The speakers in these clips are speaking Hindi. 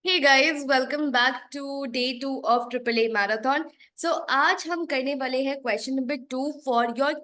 Hey guys, welcome back to day 2 of triple A marathon. So आज हम करने वाले हैं question number 2 for your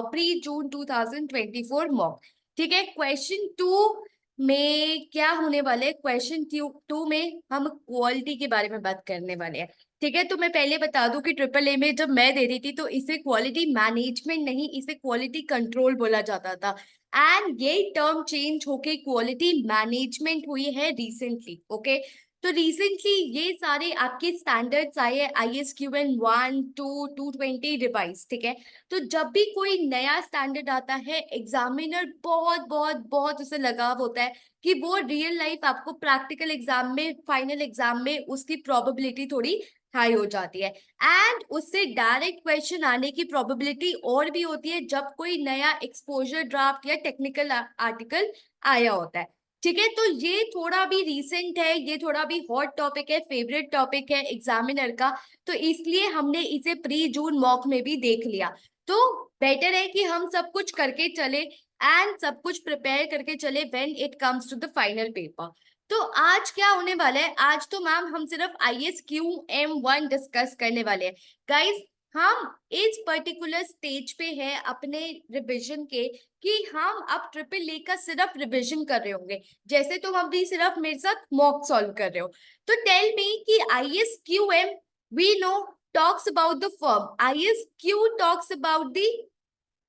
pre June 2024 mock. ठीक है, क्वेश्चन 2 में क्या होने वाले है? क्वेश्चन 2 में हम क्वालिटी के बारे में बात करने वाले हैं। ठीक है, तो मैं पहले बता दूं कि ट्रिपल ए में जब मैं दे रही थी तो इसे क्वालिटी मैनेजमेंट नहीं, इसे क्वालिटी कंट्रोल बोला जाता था। एंड ये टर्म चेंज होके क्वालिटी मैनेजमेंट हुई है रिसेंटली। ओके, तो रिसेंटली ये सारे आपके स्टैंडर्ड्स आए हैं, ISQN 1 to 220 डिवाइस। ठीक है, तो जब भी कोई नया स्टैंडर्ड आता है, एग्जामिनर बहुत बहुत बहुत उसे लगाव होता है कि वो रियल लाइफ आपको प्रैक्टिकल एग्जाम में, फाइनल एग्जाम में उसकी प्रोबेबिलिटी थोड़ी हाई हो जाती है। एंड उससे डायरेक्ट क्वेश्चन आने की प्रोबेबिलिटी और भी होती है जब कोई नया एक्सपोजर ड्राफ्ट या टेक्निकल आर्टिकल आया होता है। ठीक है, तो ये थोड़ा भी रीसेंट है, ये थोड़ा भी हॉट टॉपिक है, फेवरेट टॉपिक है एग्जामिनर का। तो इसलिए हमने इसे प्री जून मॉक में भी देख लिया। तो बेटर है कि हम सब कुछ करके चले एंड सब कुछ प्रिपेयर करके चले when it comes to the final paper. तो आज क्या होने वाला है? आज तो मैम हम सिर्फ ISQM 1 डिस्कस करने वाले हैं। गाइस, हम इस पर्टिकुलर स्टेज पे हैं अपने रिवीजन के कि हम अब ट्रिपल ए का सिर्फ रिवीजन कर रहे होंगे, जैसे तुम अभी सिर्फ मेरे साथ मॉक सॉल्व कर रहे हो। तो टेल मी कि ISQM we know talks about the firm, ISQ talks about the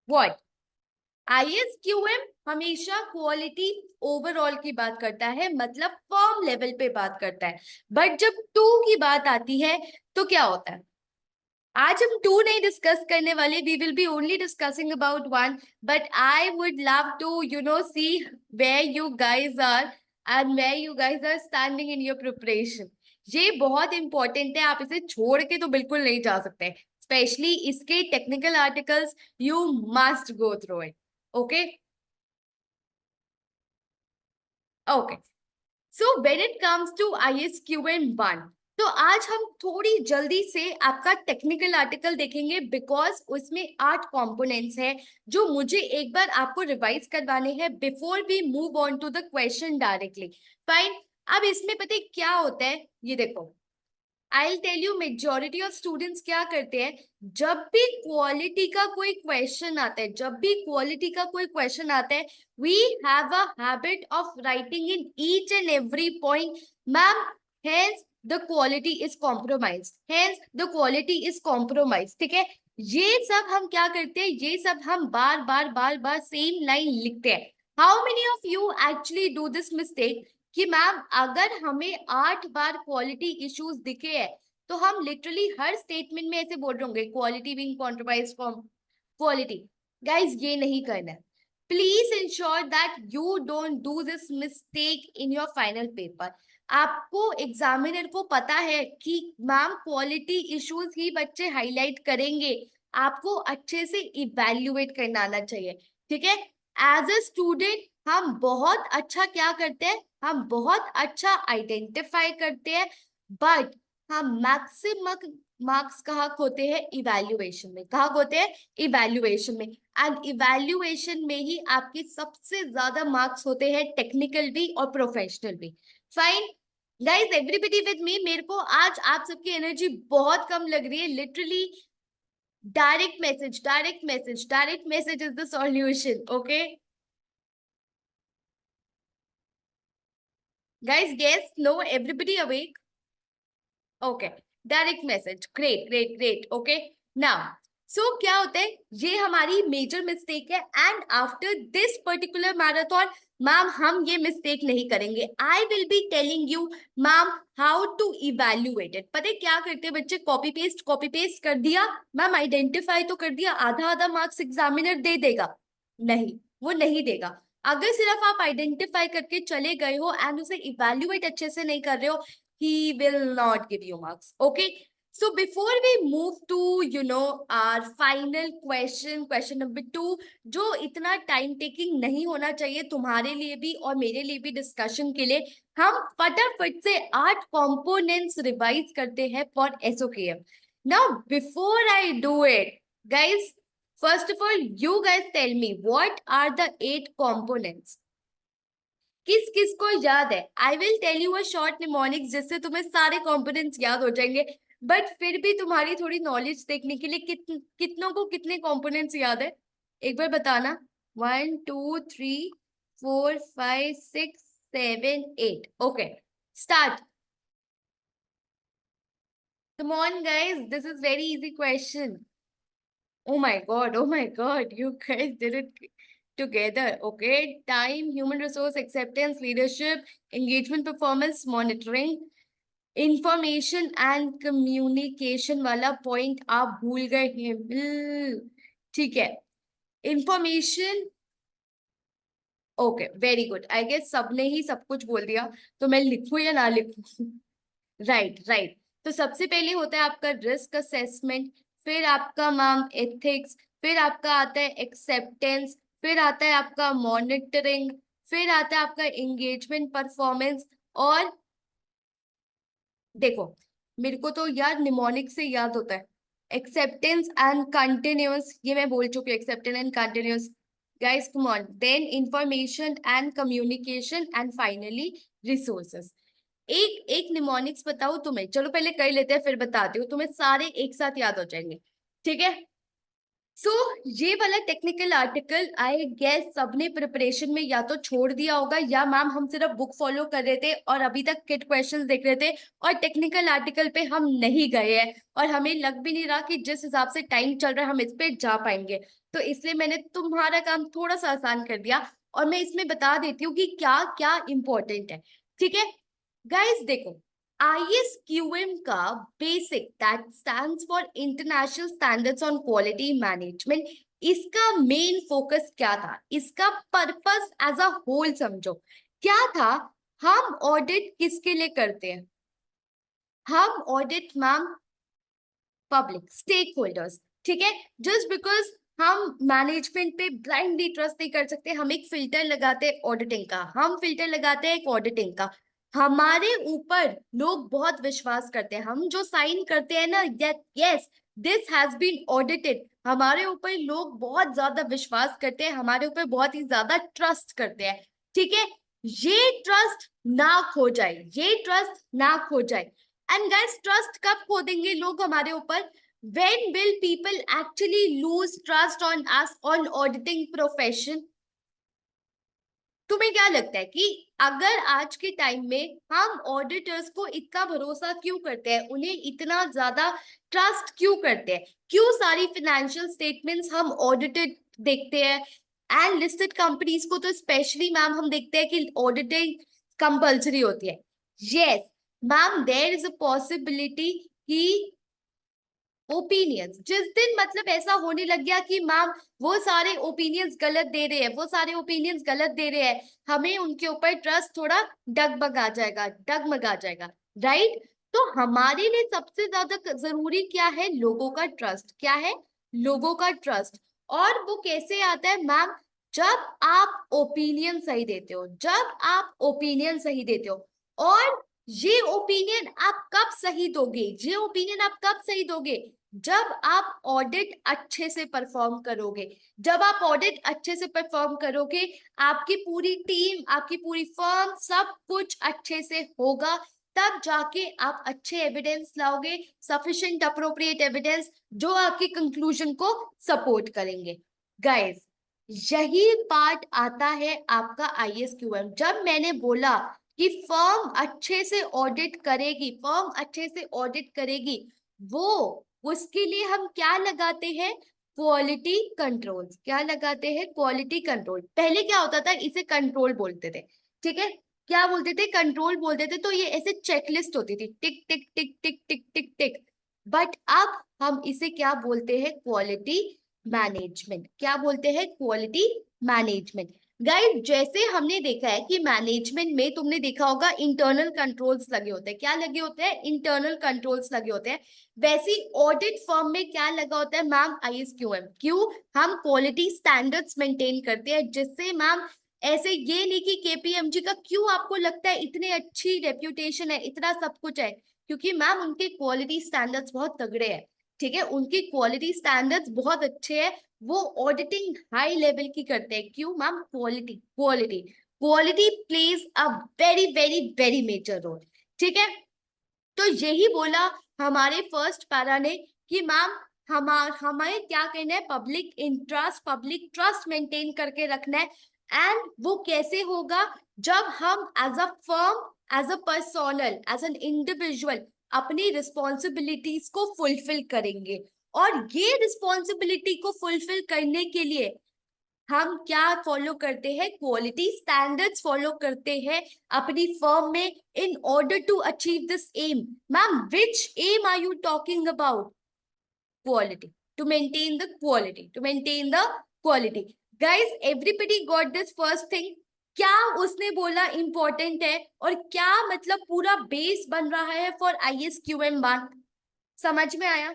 what? ISQM हमेशा क्वालिटी ओवरऑल की बात करता है, मतलब फर्म लेवल पे बात करता है। बट जब टू की बात आती है तो क्या होता है? आज हम टू नहीं डिस्कस करने वाले, we will be only discussing about one. But I would love to see where you guys are and where you guys are standing in your preparation. ये बहुत इंपॉर्टेंट है, आप इसे छोड़ के तो बिल्कुल नहीं जा सकते। स्पेशली इसके technical articles, you must go through it. Okay okay, so when it comes to ISQN 1, तो आज हम थोड़ी जल्दी से आपका टेक्निकल आर्टिकल देखेंगे बिकॉज उसमें 8 कंपोनेंट्स हैं जो मुझे एक बार आपको रिवाइज करवाने हैं before we move on to the question directly. Fine. अब इसमें पता है क्या होता है? ये देखो, I tell you majority of students क्या करते हैं, जब भी क्वालिटी का कोई क्वेश्चन आता है, जब भी क्वालिटी का कोई क्वेश्चन आता है, we have a habit of writing in each and every point, ma'am, hence the quality is compromise, hence the quality is compromise. ठीक है, ये सब हम क्या करते हैं, ये सब हम बार बार सेम लाइन लिखते हैं। How many of you actually do this mistake कि मैम अगर हमें 8 बार क्वालिटी इश्यूज दिखे हैं तो हम लिटरली हर स्टेटमेंट में ऐसे बोल रहे होंगे quality being compromised from quality. Guys, ये नहीं करना है। Please ensure that you don't do this mistake in your final paper. आपको एग्जामिनर को पता है कि मैम क्वालिटी इश्यूज ही बच्चे हाईलाइट करेंगे, आपको अच्छे से इवेल्युएट करना आना चाहिए। ठीक है, एज अ स्टूडेंट हम बहुत अच्छा क्या करते हैं, हम बहुत अच्छा आइडेंटिफाई करते हैं, बट हम मैक्सिमम मार्क्स कहाँ खोते हैं? इवैल्यूएशन में। कहाँ खोते हैं? इवैल्यूएशन में। एंड इवैल्यूएशन में ही आपके सबसे ज्यादा मार्क्स होते हैं, टेक्निकल भी और प्रोफेशनल भी। Fine guys, everybody with me. मेरे को आज आप सबकी एनर्जी बहुत कम लग रही है, literally. Direct message, direct message, direct message is the solution. Okay guys, yes, no, everybody awake? Okay, direct message, great great great. Okay, now so क्या होता है, ये हमारी मेजर मिस्टेक है and after this particular marathon ma'am हम ये मिस्टेक नहीं करेंगे। I will be telling you ma'am how to evaluate it. पता है क्या करते हैं बच्चे? कॉपी पेस्ट कर दिया मैम, आइडेंटिफाई तो कर दिया, आधा आधा मार्क्स एग्जामिनर दे देगा? नहीं, वो नहीं देगा। अगर सिर्फ आप आइडेंटिफाई करके चले गए हो एंड उसे इवेल्युएट अच्छे से नहीं कर रहे हो, he will not give you marks. Okay, so before we move to our final question number 2, जो इतना टाइम टेकिंग नहीं होना चाहिए तुम्हारे लिए भी और मेरे लिए भी डिस्कशन के लिए, हम फटाफट से 8 कंपोनेंट्स रिवाइज करते हैं for SOKM। Now before I do it guys, first of all you guys tell me what are the 8 components? किस किस को याद है? I will tell you a short mnemonics जिससे तुम्हें सारे कंपोनेंट्स याद हो जाएंगे, बट फिर भी तुम्हारी थोड़ी नॉलेज देखने के लिए कितनों को कितने कंपोनेंट्स याद है एक बार बताना। 1 2 3 4 5 6 7 8। Okay, start. Come on guys, this is very easy question. oh my god, you guys did it together. Okay, time, human resource, acceptance, leadership, engagement, performance, monitoring, information and communication वाला पॉइंट आप भूल गए हैं। ठीक है, information. Okay, very good. I guess सबने ही सब कुछ बोल दिया, तो मैं लिखूं या ना लिखूं? Right right. तो सबसे पहले होता है आपका रिस्क असेसमेंट, फिर आपका मैम एथिक्स, फिर आपका आता है एक्सेप्टेंस, फिर आता है आपका मॉनिटरिंग, फिर आता है आपका एंगेजमेंट परफॉर्मेंस। और देखो, मेरे को तो यार निमोनिक से याद होता है एक्सेप्टेंस एंड कंटिन्यूअस, ये मैं बोल चुकी हूँ, acceptance and continuous. Guys come on, then information and communication and finally resources. एक एक निमोनिक्स बताओ तुम्हें, चलो पहले कर लेते हैं फिर बताती हूँ, तुम्हें सारे एक साथ याद हो जाएंगे। ठीक है, सो ये वाला टेक्निकल आर्टिकल आई गेस सबने प्रिपरेशन में या तो छोड़ दिया होगा, या मैम हम सिर्फ बुक फॉलो कर रहे थे और अभी तक किट क्वेश्चंस देख रहे थे और टेक्निकल आर्टिकल पे हम नहीं गए हैं, और हमें लग भी नहीं रहा कि जिस हिसाब से टाइम चल रहा है हम इस पे जा पाएंगे। तो इसलिए मैंने तुम्हारा काम थोड़ा सा आसान कर दिया, और मैं इसमें बता देती हूँ कि क्या क्या इंपॉर्टेंट है। ठीक है गाइस, देखो, ISQM का basic, that stands for international standards on quality management, इसका मेन फोकस क्या था, इसका पर्पस एज अ होल समझो क्या था। हम ऑडिट किसके लिए करते हैं? हम audit ma'am public stakeholders. ठीक है, जस्ट बिकॉज हम मैनेजमेंट पे ब्लाइंडली ट्रस्ट नहीं कर सकते, हम एक फिल्टर लगाते हैं ऑडिटिंग का, हम फिल्टर लगाते हैं एक ऑडिटिंग का। हमारे ऊपर लोग बहुत विश्वास करते हैं, हम जो साइन करते हैं ना, yes this has been audited, हमारे ऊपर लोग बहुत ज्यादा विश्वास करते हैं, हमारे ऊपर बहुत ही ज्यादा ट्रस्ट करते हैं। ठीक है, ये ट्रस्ट ना खो जाए, ये ट्रस्ट ना खो जाए। एंड गाइस, ट्रस्ट कब खो देंगे लोग हमारे ऊपर? when will people actually lose trust on us on auditing profession? तुम्हें क्या लगता है कि अगर आज के टाइम में हम ऑडिटर्स को इतना भरोसा क्यों करते हैं, उन्हें इतना ज्यादा ट्रस्ट क्यों करते हैं, क्यों सारी फाइनेंशियल स्टेटमेंट्स हम ऑडिटेड देखते हैं? एंड लिस्टेड कंपनीज को तो स्पेशली मैम हम देखते हैं कि ऑडिटिंग कंपल्सरी होती है। Yes ma'am, there is a possibility कि ओपिनियंस जिस दिन मतलब ऐसा होने लग गया कि मैम वो सारे ओपिनियंस गलत दे रहे हैं, वो सारे ओपिनियंस गलत दे रहे हैं, हमें उनके ऊपर ट्रस्ट थोड़ा डगमगा जाएगा, डगमगा जाएगा। राइट, तो हमारे लिए सबसे ज्यादा जरूरी क्या है? लोगों का ट्रस्ट। क्या है? लोगों का ट्रस्ट। और वो कैसे आता है मैम? जब आप ओपिनियन सही देते हो, जब आप ओपिनियन सही देते हो। और ये ओपिनियन आप कब सही दोगे? ये ओपिनियन आप कब सही दोगे? जब आप ऑडिट अच्छे से परफॉर्म करोगे। जब आप ऑडिट अच्छे से परफॉर्म करोगे, आपकी पूरी टीम, आपकी पूरी फर्म, सब कुछ अच्छे से होगा, तब जाके आप अच्छे एविडेंस लाओगे, सफिशिएंट अप्रोप्रिएट एविडेंस जो आपकी कंक्लूजन को सपोर्ट करेंगे। गाइस, यही पार्ट आता है आपका ISQM। जब मैंने बोला कि फर्म अच्छे से ऑडिट करेगी, फर्म अच्छे से ऑडिट करेगी, वो उसके लिए हम क्या लगाते हैं? Quality controls. क्या लगाते हैं? Quality control. पहले क्या होता था, इसे कंट्रोल बोलते थे। ठीक है, क्या बोलते थे? कंट्रोल बोलते थे। तो ये ऐसे चेकलिस्ट होती थी, टिक टिक टिक टिक टिक टिक टिक। बट अब हम इसे क्या बोलते हैं? Quality management. क्या बोलते हैं? Quality management. गाइस, जैसे हमने देखा है कि मैनेजमेंट में तुमने देखा होगा इंटरनल कंट्रोल्स लगे होते हैं। क्या लगे होते हैं? इंटरनल कंट्रोल्स लगे होते हैं। वैसी ऑडिट फर्म में क्या लगा होता है मैम? ISQM। क्यों? हम क्वालिटी स्टैंडर्ड्स मेंटेन करते हैं, जिससे मैम ऐसे ये नहीं कि KPMG का क्यों आपको लगता है इतनी अच्छी रेप्यूटेशन है, इतना सब कुछ है? क्योंकि मैम उनके क्वालिटी स्टैंडर्ड्स बहुत तगड़े हैं। ठीक है, उनकी क्वालिटी स्टैंडर्ड्स बहुत अच्छे हैं, वो ऑडिटिंग हाई लेवल की करते हैं। क्यों ma'am? Quality, quality, quality plays a very very very major role. ठीक है, तो यही बोला हमारे फर्स्ट पैरा ने कि मैम हमें क्या करना है, public interest public trust maintain करके रखना है। एंड वो कैसे होगा, जब हम as a firm, as a personal, as an individual अपनी रिस्पॉन्सिबिलिटीज को फुलफिल करेंगे। और ये रिस्पॉन्सिबिलिटी को फुलफिल करने के लिए हम क्या फॉलो करते हैं, क्वालिटी स्टैंडर्ड्स फॉलो करते हैं अपनी फर्म में, in order to achieve this aim. Ma'am which aim are you talking about? Quality, to maintain the quality, to maintain the quality. Guys everybody got this first thing? क्या उसने बोला इंपॉर्टेंट है, और क्या मतलब पूरा बेस बन रहा है फॉर ISQM 1? समझ में आया?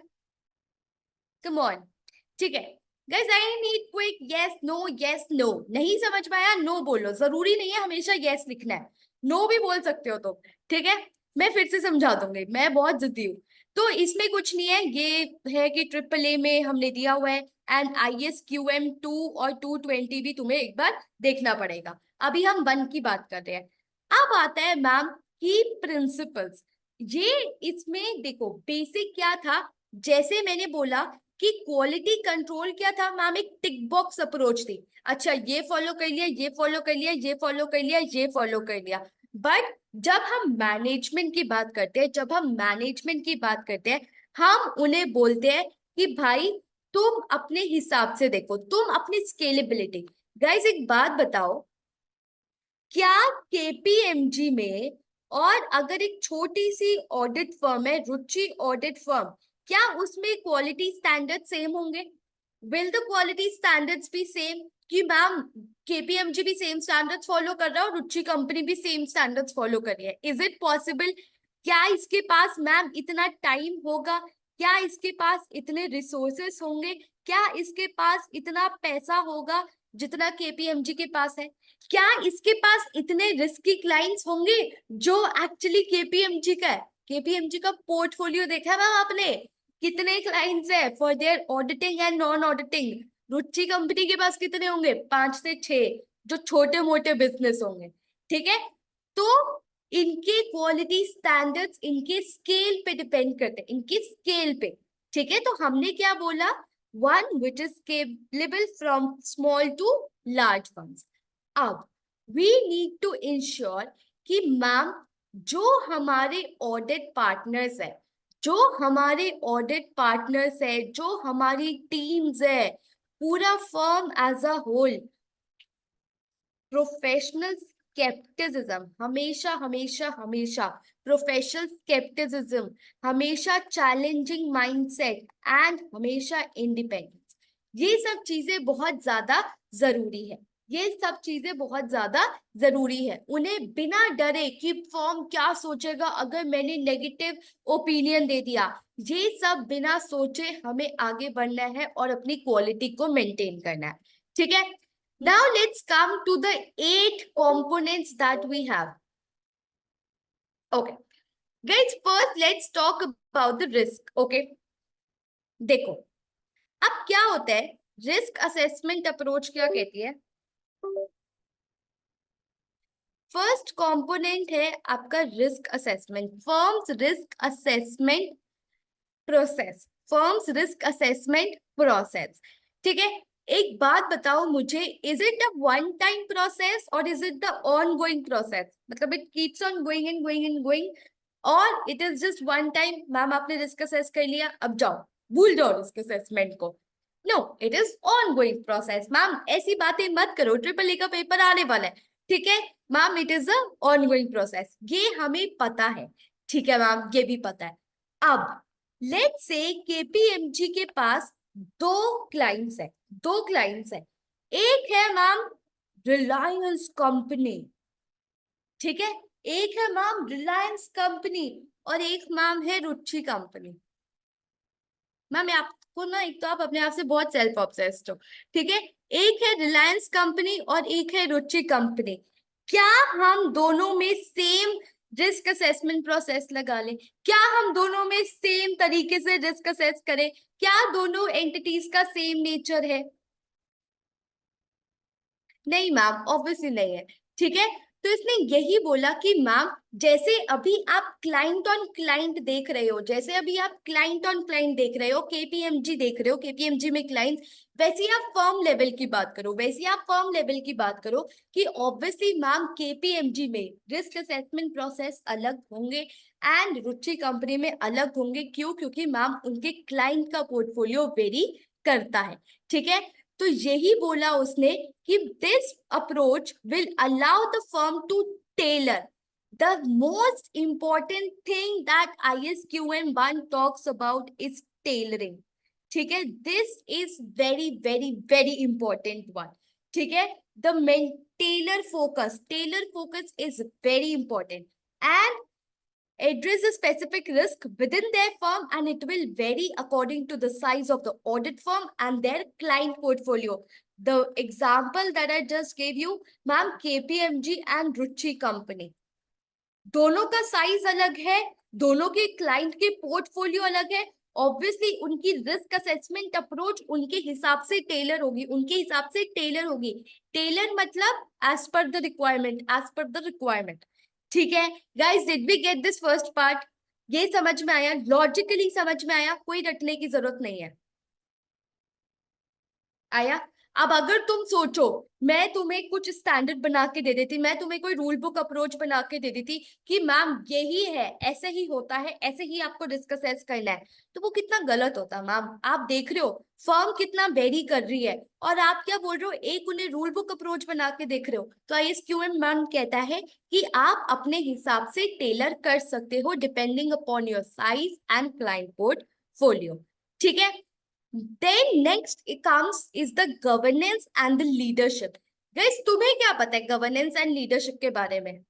Come on. ठीक है guys, I need quick yes no yes no. नहीं समझ में आया नो बोलो, जरूरी नहीं है हमेशा यस लिखना है, नो भी बोल सकते हो तो। ठीक है, मैं फिर से समझा दूंगी, मैं बहुत जिद्दी हूँ। तो इसमें कुछ नहीं है, ये है कि AAA में हमने दिया हुआ है, एंड ISQM 2 और 220 भी तुम्हें एक बार देखना पड़ेगा। अभी हम 1 की बात कर रहे हैं। अब आता है मैम की प्रिंसिपल्स। ये इसमें देखो बेसिक क्या था, जैसे मैंने बोला कि क्वालिटी कंट्रोल क्या था मैम, एक टिक बॉक्स अप्रोच थी। अच्छा ये फॉलो कर लिया, ये फॉलो कर लिया, ये फॉलो कर लिया, ये फॉलो कर लिया। बट जब हम मैनेजमेंट की बात करते हैं, जब हम मैनेजमेंट की बात करते हैं, हम उन्हें बोलते हैं कि भाई तुम अपने हिसाब से देखो, तुम अपनी स्केलेबिलिटी। गाइस एक बात बताओ, क्या KPMG में, और अगर एक छोटी सी ऑडिट फर्म है, रुचि ऑडिट फर्म, क्या उसमें क्वालिटी स्टैंडर्ड सेम होंगे? Will the quality standards B same? कि मैम KPMG भी सेम स्टैंडर्ड्स फॉलो कर रहा है और रुचि कंपनी भी सेम स्टैंडर्ड्स फॉलो कर रही है? Is it possible? क्या इसके पास मैम इतना टाइम होगा? क्या इसके पास इतने रिसोर्सेस होंगे? क्या इसके पास इतना पैसा होगा जितना KPMG के पास है? क्या इसके पास इतने रिस्की क्लाइंट्स होंगे जो एक्चुअली KPMG का है? KPMG का पोर्टफोलियो देखा है मैम आपने, कितने क्लाइंट्स है for their auditing and non auditing? Ruchi company के पास कितने होंगे? 5 से 6, जो छोटे मोटे बिजनेस होंगे। ठीक है, तो इनके क्वालिटी स्टैंडर्ड्स इनके स्केल पे डिपेंड करते हैं, इनके स्केल पे। ठीक है, तो हमने क्या बोला, one which is scalable from small to large firms. अब वी नीड टू इंश्योर कि मैम जो हमारे ऑडिट पार्टनर्स है, जो हमारे ऑडिट पार्टनर्स है, जो हमारी टीम्स है, पूरा firm as a whole, professional scepticism, हमेशा हमेशा हमेशा प्रोफेशनल स्केप्टिसिज्म, हमेशा चैलेंजिंग माइंडसेट, एंड हमेशा इंडिपेंडेंस, ये सब चीजें बहुत ज्यादा जरूरी है। ये सब चीजें बहुत ज्यादा जरूरी है, उन्हें बिना डरे कि फॉर्म क्या सोचेगा अगर मैंने नेगेटिव ओपिनियन दे दिया, ये सब बिना सोचे हमें आगे बढ़ना है और अपनी क्वालिटी को मेंटेन करना है। ठीक है, now let's come to the 8 components that we have. Okay, guys, first let's talk about the risk. Okay, देखो अब क्या होता है, रिस्क असेसमेंट अप्रोच क्या कहती है? फर्स्ट कंपोनेंट है आपका risk assessment, firms risk assessment process, firms risk assessment process. ठीक है, एक बात बताओ मुझे, is it a one time process और is it the on going process? मतलब it keeps on going and going and going, और it is just one time, ma'am आपने रिस्क असेस कर लिया अब जाओ भूल जाओ रिस्क असेसमेंट को? No, it is on going process. Ma'am ऐसी बातें मत करो, AAA का पेपर आने वाला है। ठीक है ma'am, it is a on going process, ये हमें पता है। ठीक है मैम, ये भी पता है। अब लेट्स से KPMG के पास दो क्लाइंट्स है, दो क्लाइंट्स है। एक है मैम रिलायंस कंपनी, ठीक है, एक है मैम रिलायंस कंपनी, और एक मैम है रुचि कंपनी। मैम आपको ना, एक तो आप अपने आप से बहुत सेल्फ ऑब्सेस्ड हो। ठीक है, एक है रिलायंस कंपनी और एक है रुचि कंपनी। क्या हम दोनों में सेम रिस्क असेसमेंट प्रोसेस लगा लें? क्या हम दोनों में सेम तरीके से रिस्क असेस करें? क्या दोनों एंटिटीज का सेम नेचर है? नहीं मैम, ऑब्वियसली नहीं है। ठीक है। तो इसने यही बोला कि मैम, जैसे अभी आप क्लाइंट ऑन क्लाइंट देख रहे हो, जैसे अभी आप क्लाइंट ऑन क्लाइंट देख रहे हो, केपीएमजी देख रहे हो, केपीएमजी में क्लाइंट्स, वैसे ही आप फर्म लेवल की बात करो, वैसे ही आप फर्म लेवल की बात करो कि ऑब्वियसली मैम केपीएमजी में रिस्क असेसमेंट प्रोसेस अलग होंगे एंड रुचि कंपनी में अलग होंगे। क्यों? क्योंकि मैम उनके क्लाइंट का पोर्टफोलियो वेरी करता है। ठीक है। तो यही बोला उसने कि this approach will allow the firm to tailor the most important thing that ISQM 1 talks about is tailoring. ठीक है। This is very very very important one. ठीक है। The main tailor focus is very important and address a specific risk within their firm, and it will vary according to the size of the audit firm and their client portfolio. The example that I just gave you, ma'am, KPMG and Ruchi company, दोनों का साइज अलग है, दोनों के क्लाइंट के पोर्टफोलियो अलग है। ऑब्वियसली उनकी रिस्क असेसमेंट अप्रोच उनके हिसाब से टेलर होगी, उनके हिसाब से टेलर होगी। टेलर मतलब as per the requirement, as per the requirement. ठीक है guys, did we get this first part? ये समझ में आया? लॉजिकली समझ में आया? कोई रटने की जरूरत नहीं है। आया? अब अगर तुम सोचो, मैं तुम्हें कुछ स्टैंडर्ड बना के दे देती, मैं तुम्हें कोई रूल बुक अप्रोच बना के दे देती कि मैम यही है, ऐसे ही होता है, ऐसे ही आपको रिस्क असेस करना है, तो वो कितना गलत होता मैम। आप देख रहे हो फर्म कितना वेरी कर रही है, और आप क्या बोल रहे हो, एक उन्हें रूल बुक अप्रोच बना के देख रहे हो। तो ISQM मैम कहता है कि आप अपने हिसाब से टेलर कर सकते हो depending upon your size and client portfolio. ठीक है। Then next it comes is the governance and the leadership. Guys, तुम्हें क्या पता है governance and leadership के बारे में?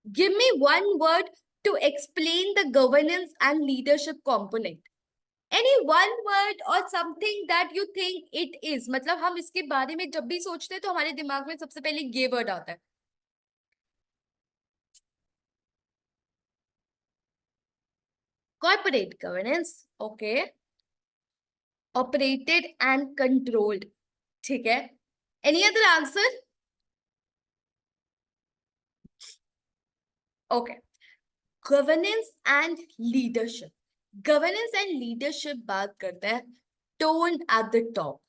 Give me one word to explain the governance and leadership component. Any one word or something that you think it is. मतलब हम इसके बारे में जब भी सोचते हैं तो हमारे दिमाग में सबसे पहले ये वर्ड आता है। Corporate governance, okay. Operated and controlled. ठीक है। Any other answer? Okay. Governance and leadership. Governance and leadership बात करता है टोन एट द टॉप।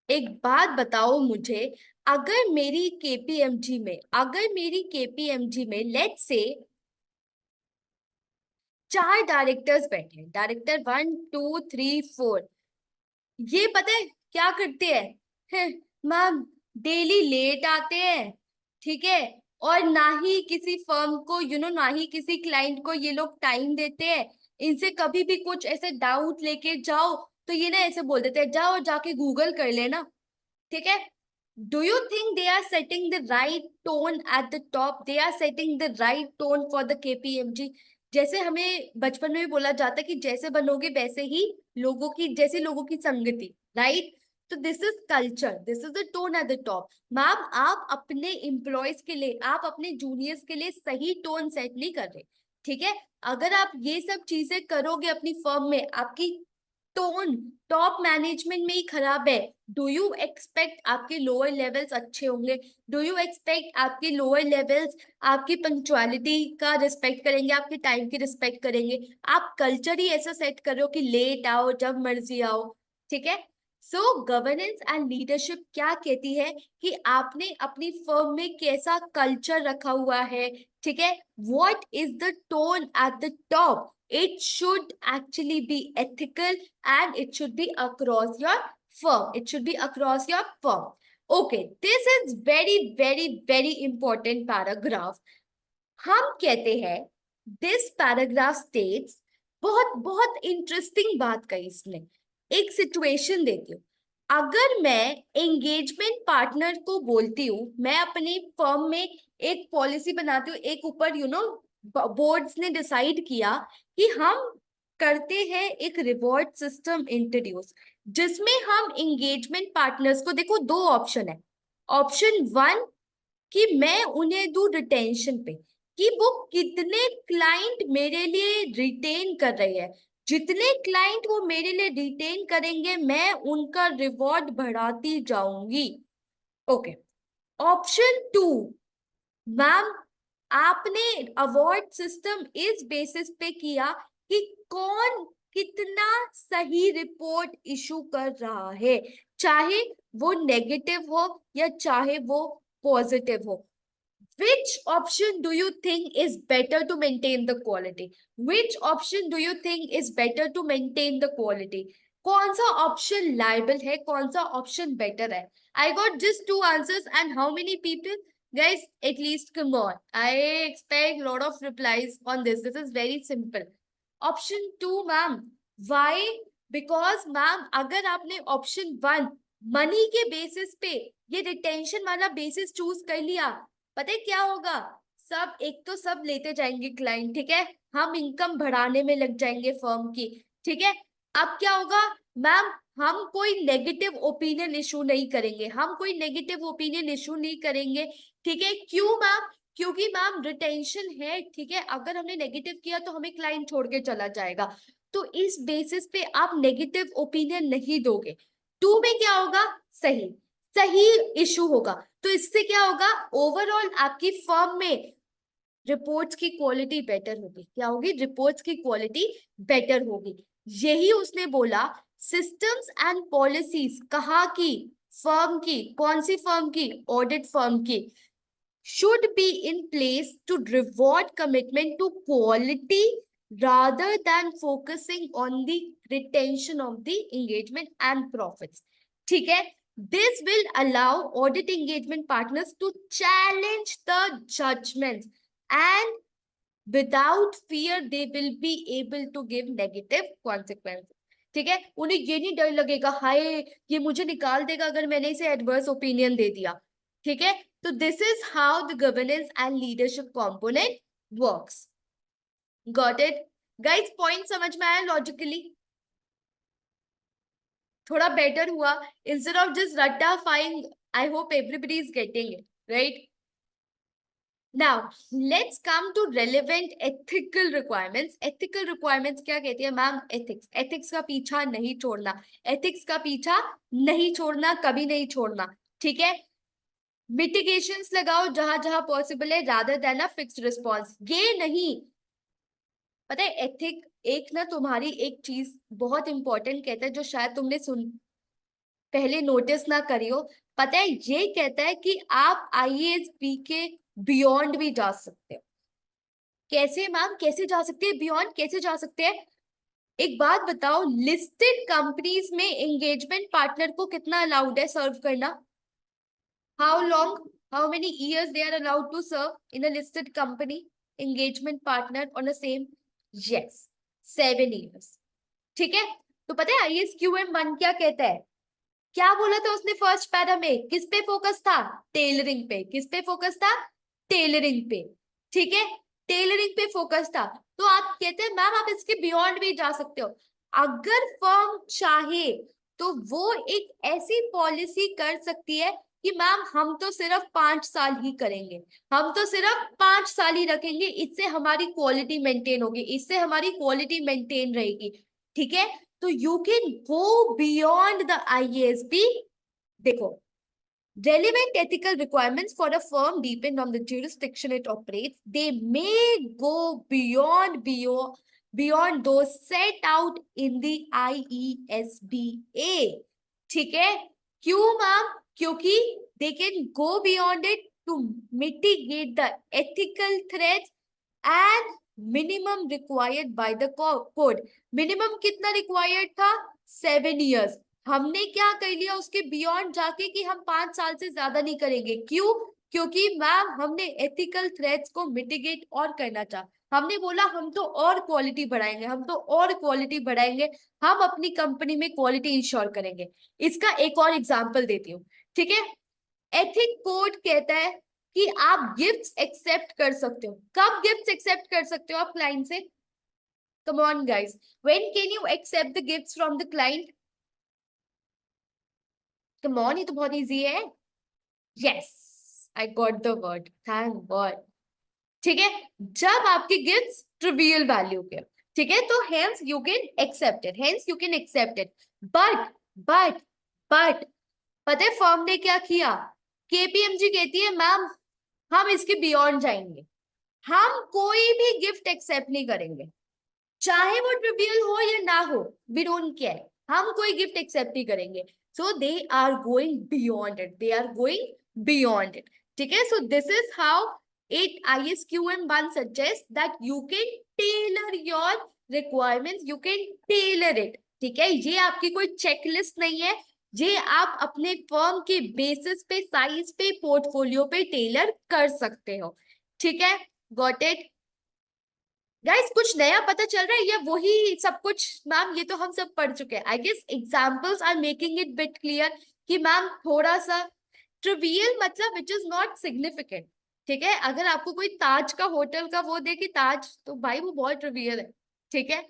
एक बात बताओ मुझे, अगर मेरी केपीएमजी में लेट्स से 4 डायरेक्टर्स बैठे हैं, डायरेक्टर 1 2 3 4, ये पता है क्या करते हैं? मैम डेली लेट आते हैं। ठीक है। और ना ही किसी फर्म को ना ही किसी क्लाइंट को ये लोग टाइम देते हैं। इनसे कभी भी कुछ ऐसे डाउट लेके जाओ तो ये ना ऐसे बोल देते हैं, जाओ जाके गूगल कर लेना। ठीक है। Do you think they are setting the right tone at the top? They are setting the right tone for the KPMG. जैसे हमें बचपन में भी बोला जाता है कि जैसे बनोगे वैसे ही लोगों की, जैसे लोगों की संगति, राइट? तो this is culture, this is the tone at the top. Ma'am आप अपने एम्प्लॉयज के लिए, आप अपने जूनियर्स के लिए सही टोन सेट नहीं कर रहे। ठीक है। अगर आप ये सब चीजें करोगे अपनी फर्म में, आपकी टोन टॉप मैनेजमेंट में ही खराब है, डू यू एक्सपेक्ट आपके लोअर लेवल्स अच्छे होंगे? डू यू एक्सपेक्ट आपके लोअर लेवल्स आपकी पंक्चुअलिटी का रिस्पेक्ट करेंगे, आपके टाइम की रिस्पेक्ट करेंगे? आप कल्चर ही ऐसा सेट कर रहे हो कि लेट आओ जब मर्जी आओ। ठीक है। सो गवर्नेंस एंड लीडरशिप क्या कहती है कि आपने अपनी फर्म में कैसा कल्चर रखा हुआ है। ठीक है। What is the tone at the top? It should actually be ethical and it should be across your firm. It should be across your firm. Okay, this is very, very, very important paragraph. हम कहते हैं this paragraph states, बहुत बहुत इंटरेस्टिंग बात कही इसने। एक सिचुएशन देती हूँ। अगर मैं एंगेजमेंट पार्टनर को बोलती हूँ, मैं अपनी फर्म में एक पॉलिसी बनाती हूँ, एक ऊपर बोर्ड्स ने डिसाइड किया कि हम करते हैं एक रिवॉर्ड सिस्टम इंट्रोड्यूस, जिसमें हम एंगेजमेंट पार्टनर्स को, देखो 2 ऑप्शन है। ऑप्शन 1 कि मैं उन्हें दूं रिटेंशन पे, कि वो कितने क्लाइंट मेरे लिए रिटेन कर रहे हैं। जितने क्लाइंट वो मेरे लिए रिटेन करेंगे मैं उनका रिवॉर्ड बढ़ाती जाऊंगी। ओके। ऑप्शन टू, मैम आपने अवार्ड सिस्टम इस बेसिस पे किया कि कौन कितना सही रिपोर्ट इशू कर रहा है, चाहे वो नेगेटिव हो या चाहे वो पॉजिटिव हो। Which option do you think is better to maintain the quality? Which option do you think is better to maintain the quality? कौन सा ऑप्शन लाइबल है, कौन सा ऑप्शन बेटर है? I got just two answers and how many people? Guys, at least come on. I expect a lot of replies on this. This is very simple. Option two, ma'am. Why? Because ma'am, अगर आपने ऑप्शन वन मनी के बेसिस पे ये रिटेंशन वाला बेसिस चूज कर लिया, पता है क्या होगा? सब एक तो सब लेते जाएंगे क्लाइंट, ठीक है, हम इनकम बढ़ाने में लग जाएंगे फर्म की, ठीक है। अब क्या होगा मैम, हम कोई नेगेटिव ओपिनियन इशू नहीं करेंगे, हम कोई नेगेटिव ओपिनियन इशू नहीं करेंगे, ठीक है। क्यों मैम? क्योंकि मैम रिटेंशन है, ठीक है, अगर हमने नेगेटिव किया तो हमें क्लाइंट छोड़ के चला जाएगा, तो इस बेसिस पे आप नेगेटिव ओपिनियन नहीं दोगे। टू में क्या होगा? सही सही इशू होगा, तो इससे क्या होगा, ओवरऑल आपकी फर्म में रिपोर्ट्स की क्वालिटी बेटर होगी। क्या होगी? रिपोर्ट्स की क्वालिटी बेटर होगी। यही उसने बोला, सिस्टम्स एंड पॉलिसीज कहाँ की? फर्म की। कौन सी फर्म की? ऑडिट फर्म की। should be in place to reward commitment to quality rather than focusing on the retention of the engagement and profits, ठीक है। This will allow audit engagement partners to challenge the judgments and without fear they will be able to give negative consequences, ठीक है। उन्हें ये नहीं डर लगेगा हाय ये मुझे निकाल देगा अगर मैंने इसे एडवर्स ओपिनियन दे दिया, ठीक है। तो this is how the governance and leadership component works. Got it guys? Point समझ में आया लॉजिकली? थोड़ा बेटर हुआ इंस्टेड ऑफ जस्ट रट्टाफाइंग। I hope everybody is getting it right. Now, let's come to relevant ethical requirements. Ethical requirements क्या कहती है मैम? Ethics. Ethics का पीछा नहीं छोड़ना, ethics का पीछा नहीं छोड़ना, कभी नहीं छोड़ना, ठीक है। मिटिगेशंस लगाओ जहां जहां पॉसिबल है, rather than a fixed response. ये नहीं, पता है एथिक एक ना तुम्हारी एक चीज बहुत इंपॉर्टेंट कहता है जो शायद तुमने सुन पहले नोटिस ना करी हो। पता है ये कहता है कि आप आईएएस बी के बियॉन्ड भी जा सकते हो। कैसे मैम? कैसे जा सकते हैं बियॉन्ड? कैसे जा सकते हैं? एक बात बताओ, लिस्टेड कंपनीज में एंगेजमेंट पार्टनर को कितना अलाउड है सर्व करना? How long, how many years they are allowed to serve in a listed company engagement partner on a same? Yes, 7 years, ठीक है। तो पता है आईएसक्यूएम 1 क्या कहता है? क्या बोला था उसने फर्स्ट पैरा में? किस पे फोकस था? टेलरिंग पे। किस पे फोकस था? टेलरिंग पे, ठीक है। टेलरिंग पे फोकस था। तो आप कहते हैं मैम आप इसके बियॉन्ड भी जा सकते हो। अगर फर्म चाहे तो वो एक ऐसी पॉलिसी कर सकती है कि मैम हम तो सिर्फ 5 साल ही करेंगे, हम तो सिर्फ 5 साल ही रखेंगे, इससे हमारी क्वालिटी मेंटेन होगी, इससे हमारी क्वालिटी मेंटेन रहेगी, ठीक है। तो you can go beyond the IASB. देखो, relevant ethical requirements for a firm depend on the jurisdiction it operates. They may go beyond those set out in the IESBA, ठीक है। क्यों मैम? क्योंकि they can go beyond it to mitigate the ethical threats and minimum required by the code. Minimum कितना required था? 7 years। हमने क्या कर लिया उसके बियॉन्ड जाके कि हम 5 साल से ज्यादा नहीं करेंगे। क्यों? क्योंकि मैम हमने एथिकल थ्रेट्स को मिटिगेट और करना चाहा। हमने बोला हम तो और क्वालिटी बढ़ाएंगे, हम तो और क्वालिटी बढ़ाएंगे, हम अपनी कंपनी में क्वालिटी इंश्योर करेंगे। इसका एक और एग्जांपल देती हूँ, ठीक है। एथिक कोड कहता है कि आप गिफ्ट्स एक्सेप्ट कर सकते हो। कब गिफ्ट्स एक्सेप्ट कर सकते हो आप क्लाइंट से? Come on guys, when can you accept the gifts from the client? Come on, ये तो बहुत इजी है। Yes, I got the word, thank God, ठीक है। जब आपके गिफ्ट्स ट्रिवियल वैल्यू के, ठीक है, तो hence you can accept it, hence you can accept it. But but but पता है फर्म ने क्या किया? केपीएमजी कहती है मैम हम इसके बियॉन्ड जाएंगे, हम कोई भी गिफ्ट एक्सेप्ट नहीं करेंगे, चाहे वो ट्रिवियल हो या ना हो, वी डोंट केयर, हम कोई गिफ्ट एक्सेप्ट नहीं करेंगे। So they are going beyond it, they are going beyond it. ठीक है, so this is how it ISQM 1 suggests that you can tailor your requirements, you can tailor it। ठीक है, ये आपकी कोई चेकलिस्ट नहीं है, ये आप अपने फर्म के बेसिस पे, साइज पे, पोर्टफोलियो पे टेलर कर सकते हो। ठीक है, गॉट इट गाइस? कुछ नया पता चल रहा है या वही सब कुछ? मैम ये तो हम सब पढ़ चुके हैं। I guess examples are making it bit clear कि मैम थोड़ा सा ट्रिवियल मतलब विच इज नॉट सिग्निफिकेंट। ठीक है, अगर आपको कोई ताज का होटल का वो दे कि ताज, तो भाई वो बहुत ट्रिवियल है। ठीक है,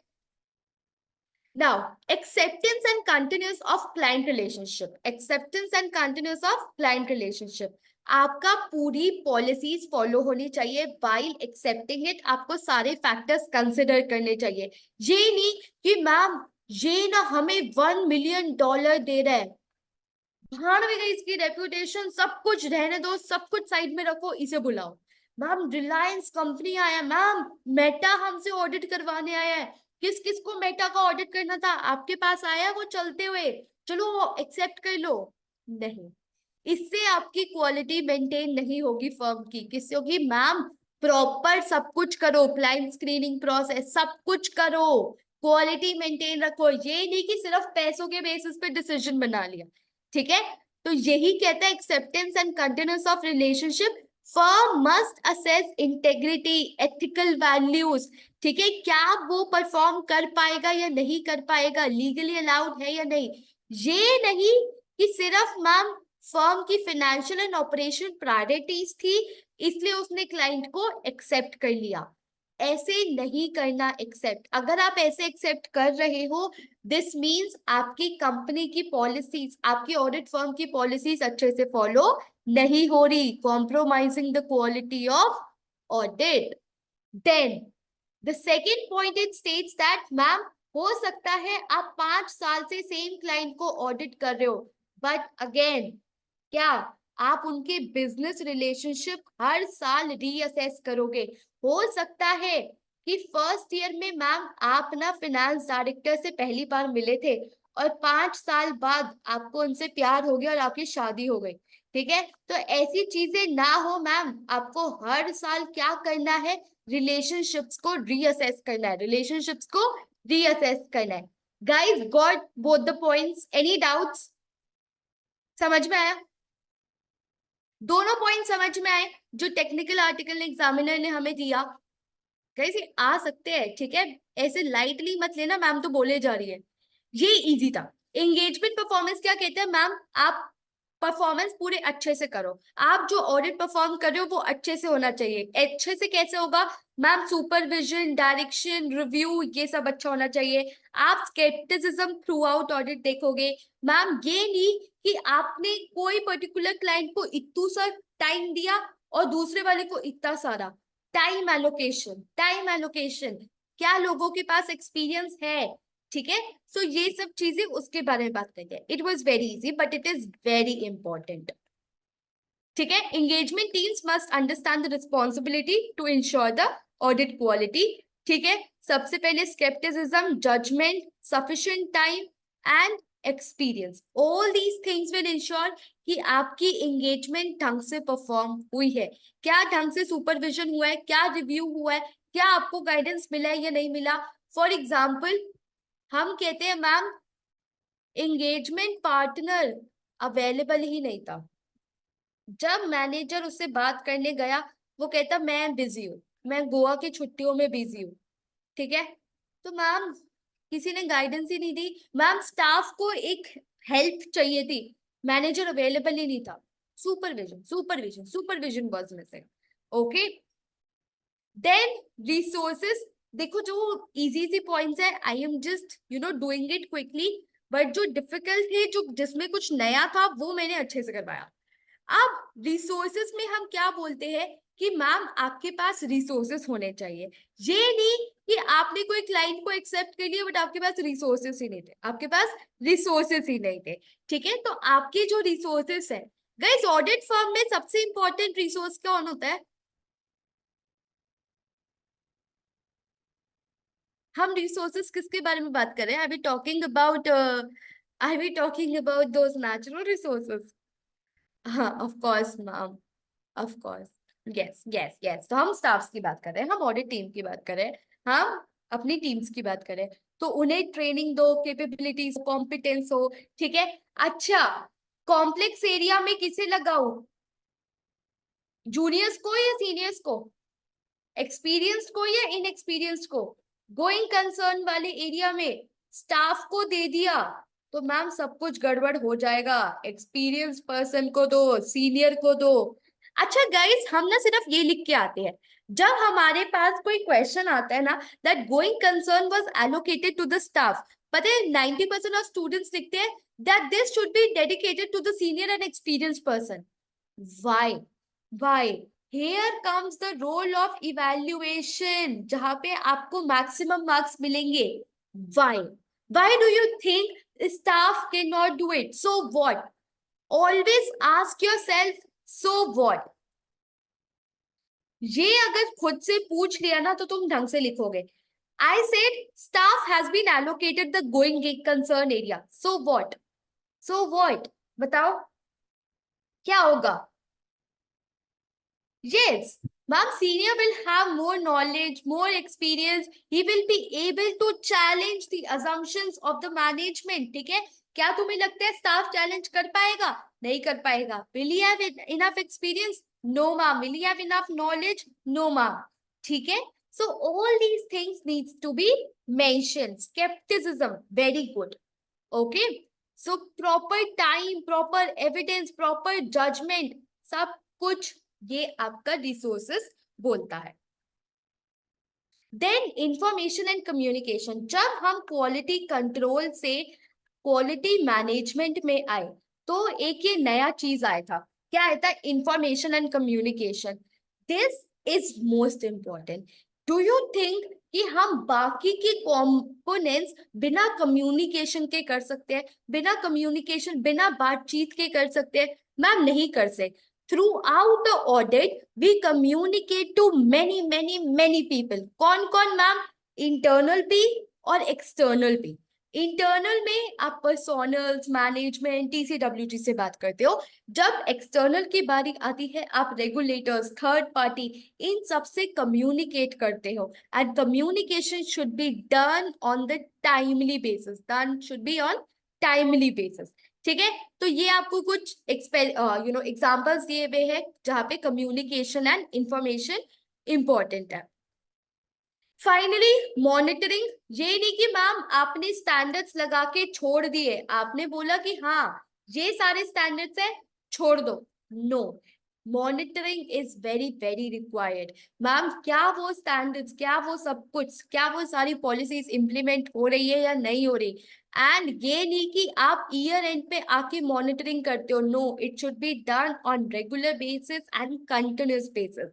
now acceptance and continuous of client relationship, acceptance and continuous of client relationship। आपका पूरी पॉलिसीज फॉलो होनी चाहिए while accepting it, आपको सारे फैक्टर्स कंसिडर करने चाहिए। ये नहीं कि मैम ये ना हमें $1 मिलियन दे रहा है, भाड़ में गई इसकी रेपुटेशन, सब कुछ रहने दो, सब कुछ साइड में रखो, इसे बुलाओ। मैम रिलायंस कंपनी आया, मैम मेटा हमसे ऑडिट करवाने आया है, किस किस को मेटा का ऑडिट करना था, आपके पास आया वो चलते हुए, चलो एक्सेप्ट कर लो। नहीं, इससे आपकी क्वालिटी मेंटेन नहीं होगी फर्म की। किससे होगी? मैम प्रॉपर सब कुछ करो, क्लाइंट स्क्रीनिंग प्रोसेस सब कुछ करो, क्वालिटी मेंटेन रखो, ये नहीं कि सिर्फ पैसों के बेसिस पे डिसीजन बना लिया। ठीक है, तो यही कहता है acceptance and continuous of relationship. Firm must assess integrity, ethical values. ठीक है, क्या वो परफॉर्म कर पाएगा या नहीं कर पाएगा, लीगली अलाउड है या नहीं। ये नहीं कि सिर्फ मैम फर्म की फाइनेंशियल एंड ऑपरेशन प्रायोरिटीज थी इसलिए उसने क्लाइंट को एक्सेप्ट कर लिया। ऐसे नहीं करना एक्सेप्ट। अगर आप ऐसे एक्सेप्ट कर रहे हो, दिस मीन्स आपकी कंपनी की पॉलिसीज, आपकी ऑडिट फर्म की पॉलिसीज अच्छे से फॉलो नहीं हो रही, compromising the quality of audit. Then the second point it states that ma'am हो सकता है आप 5 साल से सेम क्लाइंट को ऑडिट कर रहे हो, बट अगेन क्या आप उनके बिजनेस रिलेशनशिप हर साल रीअसेस करोगे? हो सकता है कि फर्स्ट ईयर में मैम आप ना फाइनेंस डायरेक्टर से पहली बार मिले थे और 5 साल बाद आपको उनसे प्यार हो गया और आपकी शादी हो गई। ठीक है, तो ऐसी चीजें ना हो मैम, आपको हर साल क्या करना है? रिलेशनशिप्स को रीअसेस करना है, रिलेशनशिप्स को रीअसेस करना है। Guys got both the points? Any doubts? समझ में आया? दोनों पॉइंट समझ में आए जो टेक्निकल आर्टिकल एग्जामिनर ने हमें दिया? कैसे आ सकते हैं? ठीक है, ऐसे लाइटली मत लेना, मैम तो बोले जा रही है। ये इजी था। एंगेजमेंट परफॉर्मेंस क्या कहते हैं मैम? आप परफॉर्मेंस पूरे अच्छे से करो, आप जो ऑडिट परफॉर्म कर रहे हो वो अच्छे से होना चाहिए। अच्छे से कैसे होगा मैम? सुपरविजन, डायरेक्शन, रिव्यू, ये सब अच्छा होना चाहिए। आप स्केप्टिसिज्म थ्रू आउट ऑडिट देखोगे। मैम ये नहीं कि आपने कोई पर्टिकुलर क्लाइंट को इतू सा टाइम दिया और दूसरे वाले को इतना सारा। टाइम एलोकेशन, टाइम एलोकेशन, क्या लोगों के पास एक्सपीरियंस है? ठीक है, सो ये सब चीजें उसके बारे में बात करते हैं। It was very easy but it is very important. ठीक है, engagement teams must understand the responsibility to ensure the audit quality. ठीक है, सबसे पहले scepticism, judgement, sufficient time and experience, all these things will ensure कि आपकी एंगेजमेंट ढंग से परफॉर्म हुई है, क्या ढंग से सुपरविजन हुआ है, क्या रिव्यू हुआ है, क्या आपको गाइडेंस मिला है या नहीं मिला। फॉर एग्जाम्पल हम कहते हैं मैम एंगेजमेंट पार्टनर अवेलेबल ही नहीं था, जब मैनेजर उससे बात करने गया वो कहता मैं बिजी हूँ, मैं गोवा की छुट्टियों में बिजी हूँ। ठीक है, तो मैम किसी ने गाइडेंस ही नहीं दी, मैम स्टाफ को एक हेल्प चाहिए थी, मैनेजर अवेलेबल ही नहीं था, supervision supervision supervision was missing. Okay, then resources. देखो जो इजी इजी पॉइंट्स है, I am just doing it quickly, but जो डिफिकल्ट है, जो जिसमें कुछ नया था वो मैंने अच्छे से करवाया। अब रिसोर्सेस में हम क्या बोलते हैं कि मैम आपके पास रिसोर्सेस होने चाहिए। ये नहीं कि आपने कोई क्लाइंट को एक्सेप्ट कर लिया बट आपके पास रिसोर्सेस ही नहीं थे, आपके पास रिसोर्सेस ही नहीं थे। ठीक है, तो आपके जो रिसोर्सेस है, गाइस ऑडिट फर्म में सबसे इंपॉर्टेंट रिसोर्स कौन होता है? हम रिसोर्सेस किसके बारे में बात कर रहे हैं? Are we talking about those natural resources? हाँ of course ma'am, of course. Yes yes yes, तो हम स्टाफ्स की बात कर रहे हैं, हम ऑडिट टीम की बात कर रहे हैं, हम अपनी टीम्स की बात करें। तो उन्हें ट्रेनिंग दो, कैपेबिलिटीज, कॉम्पिटेंस हो। ठीक है, अच्छा कॉम्प्लेक्स एरिया में किसे लगाओ? जूनियर्स को या सीनियर्स को? एक्सपीरियंस्ड को या इनएक्सपीरियंस्ड को? गोइंग कंसर्न वाले एरिया में स्टाफ को दे दिया तो मैम सब कुछ गड़बड़ हो जाएगा। एक्सपीरियंस पर्सन को दो, सीनियर को दो। अच्छा गाइस, हम ना सिर्फ ये लिख के आते हैं, जब हमारे पास कोई क्वेश्चन आता है ना, that going concern was allocated to the staff, पता है 90% ऑफ स्टूडेंट्स लिखते हैं that this should be dedicated to the senior and experience person. Why? Why? Here comes the role of evaluation, जहां पे आपको मैक्सिमम मार्क्स मिलेंगे। Why? Why do you think staff can not do it? So what? Always ask yourself, so what? ये अगर खुद से पूछ लिया ना तो तुम ढंग से लिखोगे। I said staff has been allocated the going concern area, so what? So what? बताओ क्या होगा? Yes, ma'am, senior will have more knowledge, more experience. He will be able to challenge the assumptions of the management. ठीक है, क्या तुम्हें लगता है स्टाफ चैलेंज कर पाएगा? नहीं कर पाएगा। Will he have enough experience? No, ma'am. Will he have enough knowledge? No, ma'am. ठीक है, so all these things needs to be mentioned. Skepticism, very good. Okay, so proper time, proper evidence, proper judgment, सब कुछ ये आपका रिसोर्सेस बोलता है। देन इंफॉर्मेशन एंड कम्युनिकेशन, जब हम क्वालिटी कंट्रोल से क्वालिटी मैनेजमेंट में आए तो एक ये नया चीज आया था। क्या आया था? Information and communication. This is most important. Do you think कि हम बाकी के कंपोनेंट्स बिना कम्युनिकेशन के कर सकते हैं? बिना कम्युनिकेशन, बिना बातचीत के कर सकते हैं? मैम नहीं कर सकते। Throughout the audit, we communicate to many people. कौन कौन मैम? इंटरनल भी और एक्सटर्नल भी। इंटरनल में आप पर्सोनल्स, मैनेजमेंट, टीसीडब्ल्यूटी से बात करते हो। जब एक्सटर्नल की बारी आती है, आप रेगुलेटर्स, थर्ड पार्टी, इन सब से कम्युनिकेट करते हो। And communication should be done on the timely basis, done should be on timely basis. ठीक है, तो ये आपको कुछ एग्जांपल्स दिए हुए हैं जहां पे कम्युनिकेशन एंड इंफॉर्मेशन इंपॉर्टेंट है। फाइनली मॉनिटरिंग, ये नहीं कि मैम आपने स्टैंडर्ड्स लगा के छोड़ दिए, आपने बोला कि हाँ ये सारे स्टैंडर्ड्स है, छोड़ दो। No, monitoring is very very required. Ma'am क्या वो स्टैंडर्ड्स, क्या वो सब कुछ, क्या वो सारी पॉलिसीज इंप्लीमेंट हो रही है या नहीं हो रही? एंड ये नहीं कि आप ईयर एंड पे आके मॉनिटरिंग करते हो। No, it should be done on regular basis and continuous basis.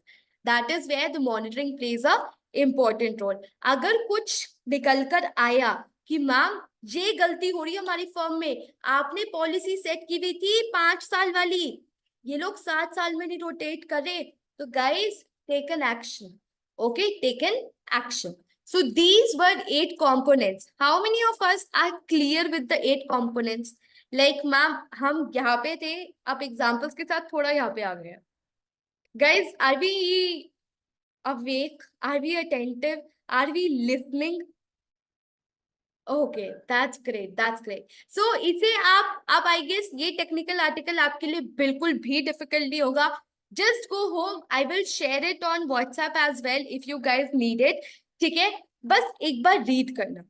That is where the monitoring plays a important role. अगर कुछ निकल कर आया कि मैम ये गलती हो रही है हमारी फर्म में, आपने पॉलिसी सेट की हुई थी 5 साल वाली, ये लोग 7 साल में नहीं रोटेट कर रहे, तो guys taken action. Okay, taken action. So these were 8 components. How many of us are clear with the 8 components? Like ma'am हम यहाँ पे थे, आप एग्जाम्पल्स के साथ थोड़ा यहाँ पे आ गए। Guys, are we awake? Are we attentive? Are we listening? Okay, that's great, that's great. So इसे आप आई गेस ये टेक्निकल आर्टिकल आपके लिए बिल्कुल भी डिफिकल्ट नहीं होगा। Just go home, I will share it on WhatsApp as well if you guys need it. ठीक है, बस एक बार रीड करना।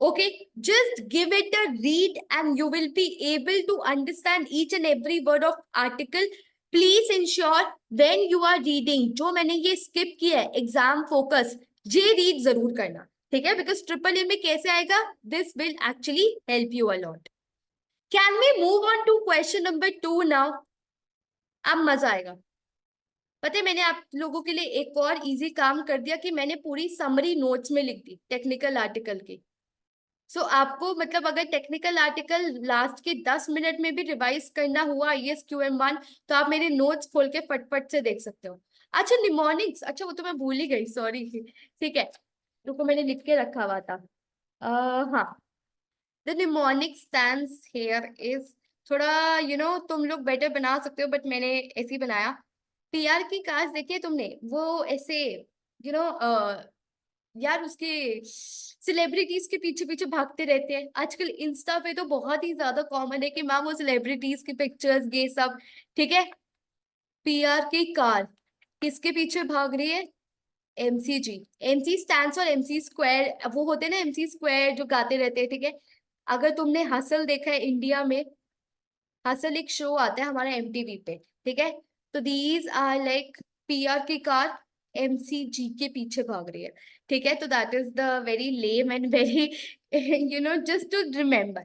Okay, just give it a read and you will be able to understand each and every word of article. Please ensure when you are reading, जो मैंने ये skip किया है, एग्जाम फोकस, ये रीड जरूर करना। ठीक है, बिकॉज ट्रिपल ए में कैसे आएगा, this will actually help you a lot. Can we move on to question number 2 now? अब मजा आएगा। पता है मैंने आप लोगों के लिए एक और इजी काम कर दिया कि मैंने पूरी समरी नोट्स में लिख दी टेक्निकल आर्टिकल की। सो आपको मतलब अगर टेक्निकल आर्टिकल लास्ट के 10 मिनट में भी रिवाइज करना हुआ ISQM1, तो आप मेरे नोट्स खोल के फटफट से देख सकते हो। अच्छा निमोनिक्स, अच्छा वो तो मैं भूल ही गई, सॉरी। ठीक है, रुको मैंने लिख के रखा हुआ था। हाँ, the mnemonic stance here is, थोड़ा तुम लोग बेटर बना सकते हो बट मैंने ऐसे ही बनाया। PR की कार्ड देखिए तुमने, वो ऐसे यू नो यार उसके सेलिब्रिटीज के पीछे पीछे भागते रहते हैं आजकल। इंस्टा पे तो बहुत ही ज्यादा कॉमन है कि मैम वो सेलिब्रिटीज की पिक्चर्स ये सब। ठीक है, PR की कार किसके पीछे भाग रही है? MCG। MC स्टैंड्स और MC स्क्वायर, वो होते हैं ना MC स्क्वायर जो गाते रहते हैं। ठीक है, अगर तुमने हसल देखा है इंडिया में, हसल एक शो आता है हमारा MTV पे। ठीक है, तो दीज आर लाइक PR की कार MCG के पीछे भाग रही है। ठीक है, तो that is the very lame and very just to remember,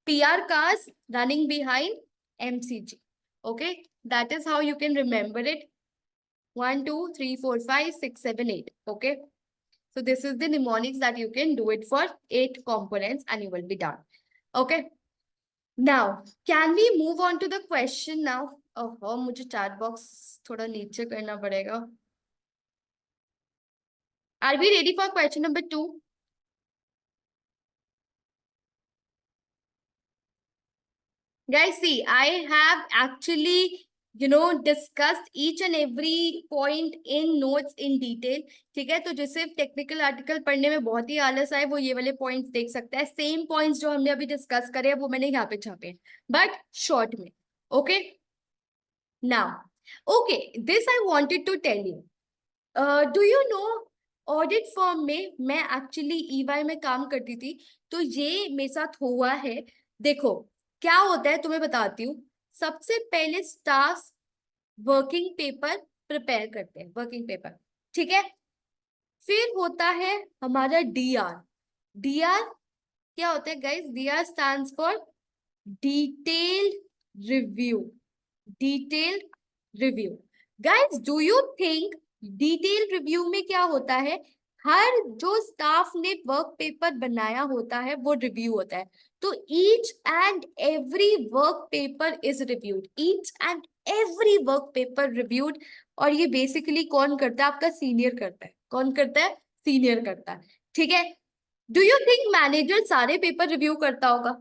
PR cars running behind MCG. Okay, that is how you can remember it. 1, 2, 3, 4, 5, 6, 7, 8. Okay, so this is the mnemonics that you can do it for 8 components and you will be done. Okay, now can we move on to the question now? Oh, मुझे chat box थोड़ा नीचे करना पड़ेगा. Are we ready for question number 2? Guys, see, I have actually, discussed each and every point in notes in detail. ठीक है, तो जो सिर्फ टेक्निकल आर्टिकल पढ़ने में बहुत ही आलस आए वो ये वाले पॉइंट्स देख सकता है। सेम पॉइंट्स जो हमने अभी डिस्कस करे हैं वो मैंने यहाँ पे छापे हैं, बट शॉर्ट में। Okay, now okay, this I wanted to tell you, do you know, audit form में मैं एक्चुअली EY में काम करती थी, तो ये मेरे साथ हुआ है। देखो क्या होता है तुम्हें बताती हूँ। सबसे पहले स्टाफ वर्किंग पेपर प्रिपेयर करते हैं, वर्किंग पेपर। ठीक है, फिर होता है हमारा DR। DR क्या होता है guys? DR stands for detailed review. Detailed review. Guys do you think detail review में क्या होता है? हर जो स्टाफ ने वर्क पेपर बनाया होता है वो रिव्यू होता है। तो each and every work paper is reviewed, each and every work paper reviewed. और ये बेसिकली कौन करता है? आपका सीनियर करता है। कौन करता है? सीनियर करता है। ठीक है, डू यू थिंक मैनेजर सारे पेपर रिव्यू करता होगा?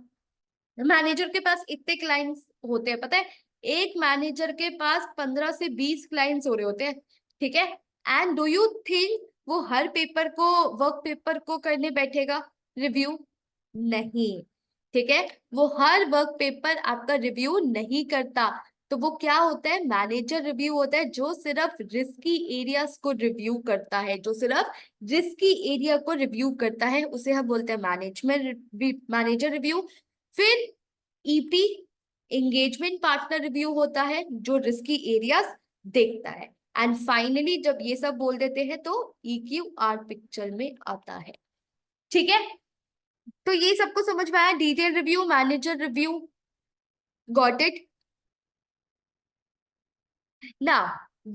मैनेजर के पास इतने क्लाइंट्स होते हैं, पता है? एक मैनेजर के पास 15 से 20 क्लाइंट्स हो रहे होते हैं। ठीक है, एंड डू यू थिंक वो हर पेपर को, वर्क पेपर को करने बैठेगा रिव्यू? नहीं। ठीक है, वो हर वर्क पेपर आपका रिव्यू नहीं करता। तो वो क्या होता है? मैनेजर रिव्यू होता है, जो सिर्फ रिस्की एरियाज को रिव्यू करता है, जो सिर्फ रिस्की एरिया को रिव्यू करता है, उसे हम बोलते हैं मैनेजमेंट मैनेजर रिव्यू। फिर EP एंगेजमेंट पार्टनर रिव्यू होता है, जो रिस्की एरियाज देखता है। एंड फाइनली जब ये सब बोल देते हैं तो EQR पिक्चर में आता है। ठीक है, तो ये सबको समझ में आया? Detail review, manager review, got it? Now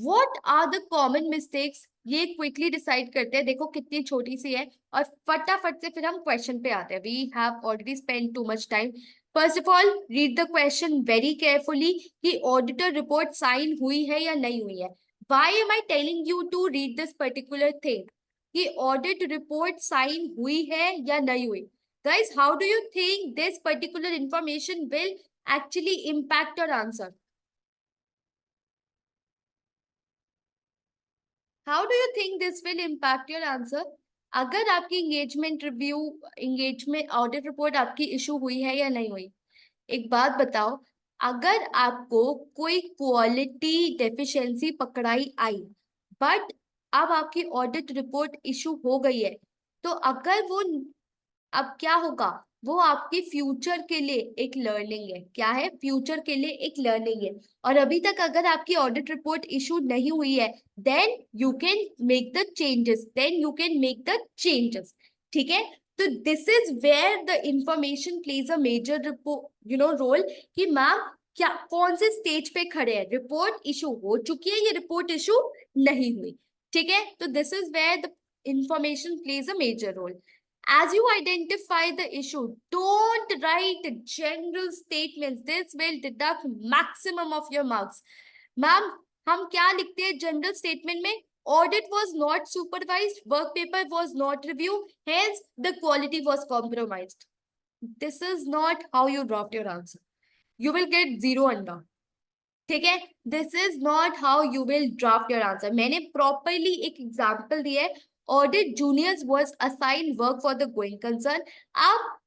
what are the common mistakes, ये क्विकली डिसाइड करते हैं। देखो कितनी छोटी सी है, और फटाफट से फिर हम क्वेश्चन पे आते हैं। We have already spend too much time. First of all read the question very carefully कि ऑडिटर रिपोर्ट साइन हुई है या नहीं हुई है। Why am I telling you to read this particular thing कि ऑडिट रिपोर्ट साइन हुई है या नहीं हुई? Guys how do you think this particular information will actually impact your answer? How do you think this will impact your answer? अगर आपकी engagement review, engagement audit report आपकी इशू हुई है या नहीं हुई, एक बात बताओ, अगर आपको कोई क्वालिटी डेफिशिएंसी पकड़ाई आई, बट अब आपकी ऑडिट रिपोर्ट इशू हो गई है, तो अगर वो, अब क्या होगा? वो आपके फ्यूचर के लिए एक लर्निंग है। क्या है? फ्यूचर के लिए एक लर्निंग है। और अभी तक अगर आपकी ऑडिट रिपोर्ट इशू नहीं हुई है, then you can make the changes, then you can make the changes. ठीक है, तो this is where the information plays a major role कि मैम क्या कौन से स्टेज पे खड़े हैं, रिपोर्ट इशू हो चुकी है या रिपोर्ट इशू नहीं हुई, ठीक है। तो this is where the information plays a major role. As you identify the issue, don't write general statements. This will deduct maximum of your marks. Ma'am, हम क्या लिखते हैं जनरल स्टेटमेंट में? Audit was not supervised, work paper was not reviewed, hence the quality was compromised. This is not how you draft your answer. You will get zero under. ठीक है, this is not how you will draft your answer. मैंने प्रॉपरली एक एग्जांपल दिया है। Audit juniors was assign work for the going concern. अब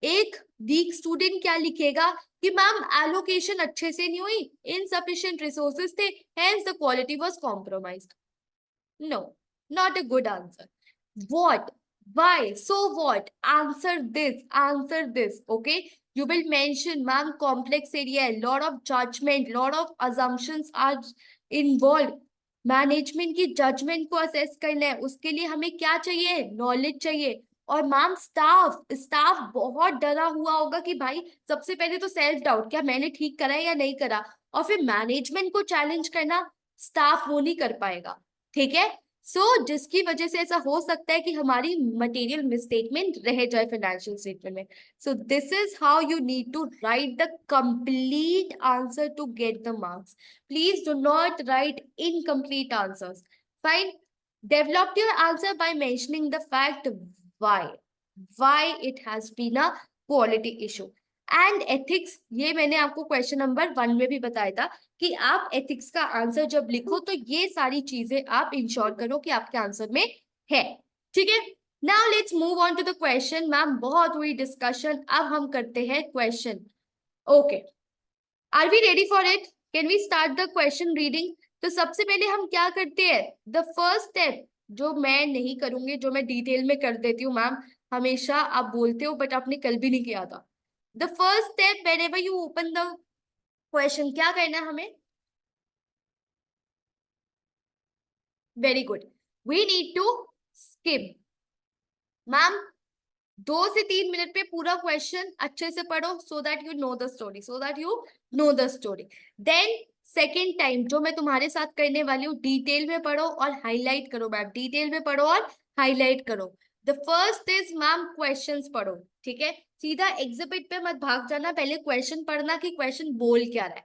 एक वीक स्टूडेंट क्या लिखेगा कि मैम एलोकेशन अच्छे से नहीं हुई, इनसफिशिएंट रिसोर्सेज थे, hence the quality was compromised. No, not a good answer. What? Why? So what? Answer this. Okay. You will mention, ma'am, complex area, lot of judgment, lot of assumptions are involved. Management की जजमेंट को असेस करना है, उसके लिए हमें क्या चाहिए? नॉलेज चाहिए। और मैम, स्टाफ स्टाफ बहुत डरा हुआ होगा कि भाई सबसे पहले तो सेल्फ डाउट, क्या मैंने ठीक करा है या नहीं करा, और फिर मैनेजमेंट को चैलेंज करना स्टाफ वो नहीं कर पाएगा, ठीक है। जिसकी वजह से ऐसा हो सकता है कि हमारी मटेरियल मिसस्टेटमेंट रह जाए फाइनेंशियल स्टेटमेंट में। So this is how you need to write the complete answer to get the marks. Please do not write incomplete answers. Fine. Develop your answer by mentioning the fact why it has been a quality issue. And ethics, ये मैंने आपको क्वेश्चन नंबर 1 में भी बताया था कि आप एथिक्स का आंसर जब लिखो तो ये सारी चीजें आप इंश्योर करो कि आपके आंसर में है, ठीक है। Now let's move on to the question. Ma'am, बहुत हुई डिस्कशन, अब हम करते हैं question. Okay, are we ready for it? Can we start the question reading? तो सबसे पहले हम क्या करते हैं, द फर्स्ट स्टेप, जो मैं नहीं करूंगी, जो मैं डिटेल में कर देती हूँ मैम, हमेशा आप बोलते हो बट आपने कल भी नहीं किया था। The first step, whenever you open the question, क्या करना है हमें? Very good, we need to skip. Ma'am, 2 से 3 मिनट में पूरा क्वेश्चन अच्छे से पढ़ो, so that you know the story, then second time जो मैं तुम्हारे साथ करने वाली हूँ, डिटेल में पढ़ो और हाईलाइट करो मैम, डिटेल में पढ़ो और हाईलाइट करो। The first is ma'am questions पढ़ो, ठीक है। सीधा एग्जिबिट पे मत भाग जाना, पहले क्वेश्चन पढ़ना कि क्वेश्चन बोल क्या रहा है।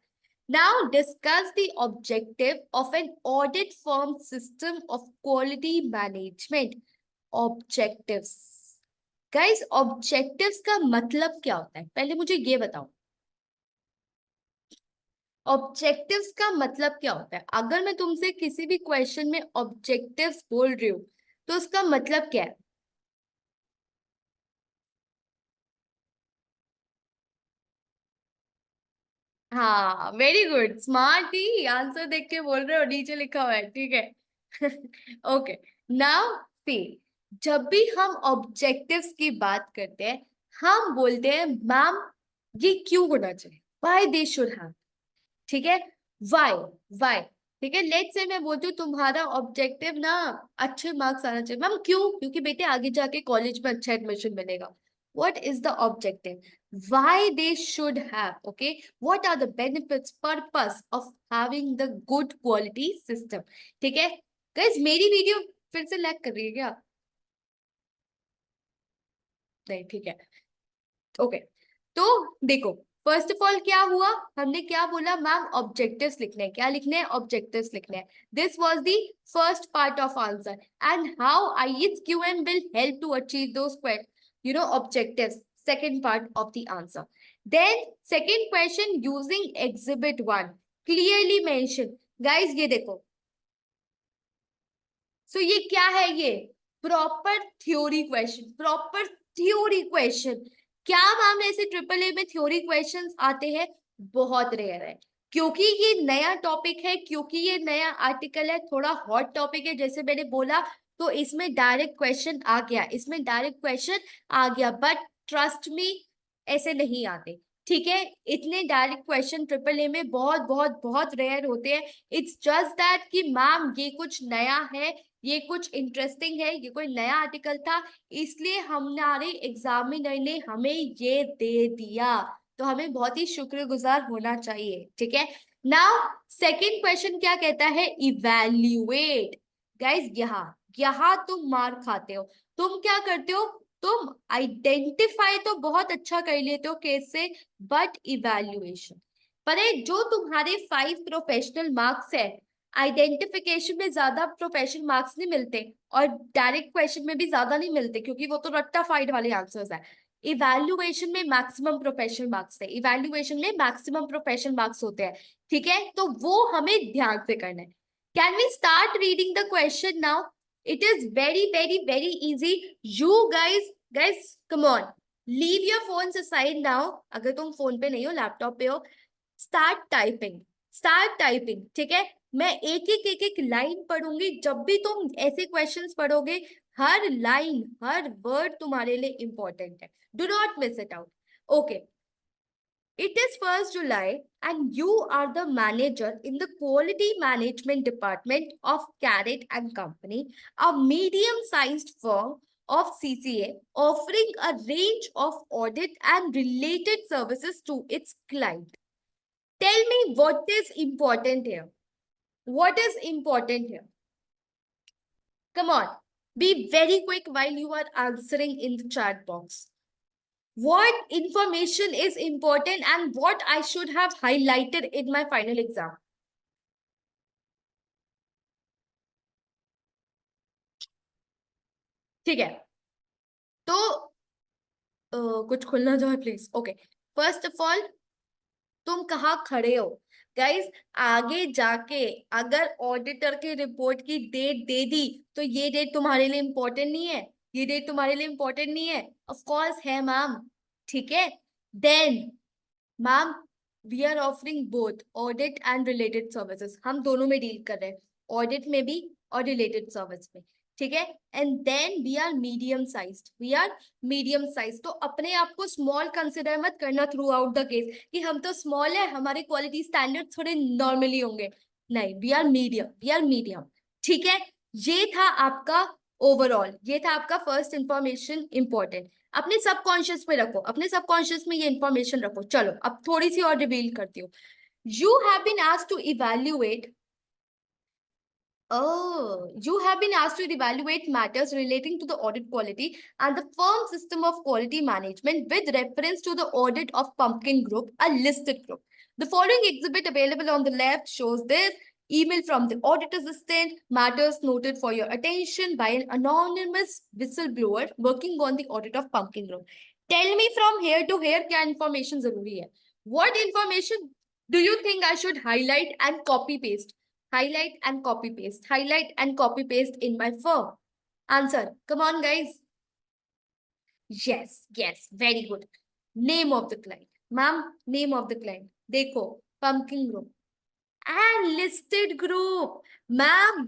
Now discuss the objective of an audit firm system of quality management. Objectives. Guys, objectives का मतलब क्या होता है, पहले मुझे ये बताओ। ऑब्जेक्टिव्स का मतलब क्या होता है? अगर मैं तुमसे किसी भी क्वेश्चन में ऑब्जेक्टिव्स बोल रही हूँ तो उसका मतलब क्या है? हाँ, वेरी गुड, स्मार्ट ही आंसर देख के बोल रहे हो, नीचे लिखा हुआ है, ठीक है। ओके, नाउ सी, जब भी हम ऑब्जेक्टिव्स की बात करते हैं, हम बोलते हैं मैम ये क्यों होना चाहिए, व्हाई दे शुड हैव, ठीक है। वाई, वाई, ठीक है। लेट्स से मैं बोलती हूँ तुम्हारा ऑब्जेक्टिव ना अच्छे मार्क्स आना चाहिए। मैम क्यों? क्योंकि बेटे आगे जाके कॉलेज में अच्छा एडमिशन मिलेगा। What is the objective? why they should have, okay, what are the benefits, purpose of having the good quality system, ठीक है। गाइस, मेरी वीडियो फिर से लैग कर रही है क्या? नहीं, ठीक है, ओके। तो देखो, फर्स्ट ऑफ ऑल क्या हुआ, हमने क्या बोला मैम, ऑब्जेक्टिव्स लिखने हैं, क्या लिखने हैं? ऑब्जेक्टिव्स लिखने हैं। This was the first part of answer, and how ISQM will help to achieve those objectives, second part of the answer. Then second question, using exhibit 1 clearly mention। guys ये देखो, सो ये क्या है? ये proper theory question, proper theory question. क्या मैम ऐसे ट्रिपल ए में थ्योरी क्वेश्चंस आते हैं? बहुत रेयर है, क्योंकि ये नया टॉपिक है, क्योंकि ये नया आर्टिकल है, थोड़ा हॉट टॉपिक है, जैसे मैंने बोला। तो इसमें डायरेक्ट क्वेश्चन आ गया, इसमें डायरेक्ट क्वेश्चन आ गया, बट ट्रस्ट मी, ऐसे नहीं आते, ठीक है। इतने डायरेक्ट क्वेश्चन ट्रिपल ए में बहुत बहुत बहुत रेयर होते हैं। इट्स जस्ट दैट कि मैम ये कुछ नया है, ये कुछ इंटरेस्टिंग है, ये कोई नया आर्टिकल था, इसलिए हमारे एग्जामिनर ने हमें ये दे दिया। तो हमें बहुत ही शुक्रगुजार होना चाहिए, ठीक है। नाउ सेकंड क्वेश्चन क्या कहता है, इवैल्यूएट। गाइस यहाँ यहाँ तुम मार खाते हो। तुम क्या करते हो, तुम आइडेंटिफाई तो बहुत अच्छा कर लेते हो केस से, बट इवैल्यूएशन पर जो तुम्हारे 5 प्रोफेशनल मार्क्स है, आइडेंटिफिकेशन में ज्यादा प्रोफेशनल मार्क्स नहीं मिलते और डायरेक्ट क्वेश्चन में भी ज्यादा नहीं मिलते, क्योंकि वो तो रट्टा फाइड वाले आंसर्स है। इवैल्यूएशन में मैक्सिमम प्रोफेशनल मार्क्स है, इवैल्यूएशन में मैक्सिमम प्रोफेशनल मार्क्स होते हैं, ठीक है। तो वो हमें ध्यान से करना है। Can we start reading the question now? It is very very very easy. You guys guys come on, leave your phones aside now. अगर तुम फोन पे नहीं हो, लैपटॉप पे हो, स्टार्ट टाइपिंग, स्टार्ट टाइपिंग, ठीक है। मैं एक एक लाइन पढ़ूंगी, जब भी तुम ऐसे क्वेश्चंस पढ़ोगे, हर लाइन हर वर्ड तुम्हारे लिए इंपॉर्टेंट है, do not miss it out. Okay, it is 1st July and you are the manager in the quality management department of Carrot and Company, a medium-sized firm of CCA offering a range of audit and related services to its client. Tell me what is important here. What is important here? Come on, be very quick while you are answering in the chat box. What information is important and what I should have highlighted in my final exam? ठीक है, तो कुछ खुलना जाए please. Okay, first of all, तुम कहाँ खड़े हो गाइस? आगे जाके अगर ऑडिटर की रिपोर्ट की डेट दे दी, तो ये डेट तुम्हारे लिए इंपॉर्टेंट नहीं है? ये डेट तुम्हारे लिए इंपॉर्टेंट नहीं है? ऑफ कोर्स है मैम, ठीक है। Then ma'am, we are offering both audit and related services, हम दोनों में डील कर रहे हैं, ऑडिट में भी और रिलेटेड सर्विस में, ठीक है। And then we are medium sized, we are medium size. तो अपने आप को स्मॉल कंसिडर मत करना थ्रू आउट द केस कि हम तो स्मॉल है, हमारे क्वालिटी स्टैंडर्ड थोड़े नॉर्मली होंगे। नहीं, we are medium, we are medium, ठीक है। ये था आपका ओवरऑल, ये था आपका फर्स्ट इंफॉर्मेशन इंपॉर्टेंट। अपने सबकॉन्शियस में रखो, अपने सबकॉन्शियस में ये इंफॉर्मेशन रखो। चलो अब थोड़ी सी और रिवील करती हूँ। You have been asked to evaluate, oh, you have been asked to evaluate matters relating to the audit quality and the firm system of quality management with reference to the audit of Pumpkin Group, a listed group. The following exhibit available on the left shows this email from the audit assistant, matters noted for your attention by an anonymous whistleblower working on the audit of Pumpkin Group. Tell me from here to here क्या information जरूरी है? What information do you think I should highlight and copy paste? Highlight and copy paste, highlight and copy paste in my firm. Answer, come on guys. Yes, yes, very good. Name of the client, ma'am, name of the client, देखो, pumpkin group and listed group। Ma'am,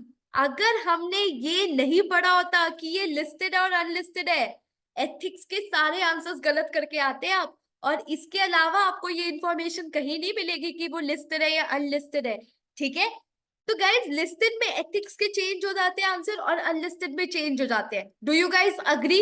अगर हमने ये नहीं पढ़ा होता कि ये लिस्टेड और अनलिस्टेड है, एथिक्स के सारे आंसर्स गलत करके आते हैं आप। और इसके अलावा आपको ये इंफॉर्मेशन कहीं नहीं मिलेगी कि वो लिस्टेड है या अनलिस्टेड है, ठीक है। तो गाइज, लिस्टेड में एथिक्स के चेंज हो जाते हैं आंसर और अनलिस्टेड में चेंज हो जाते हैं। Do you guys agree?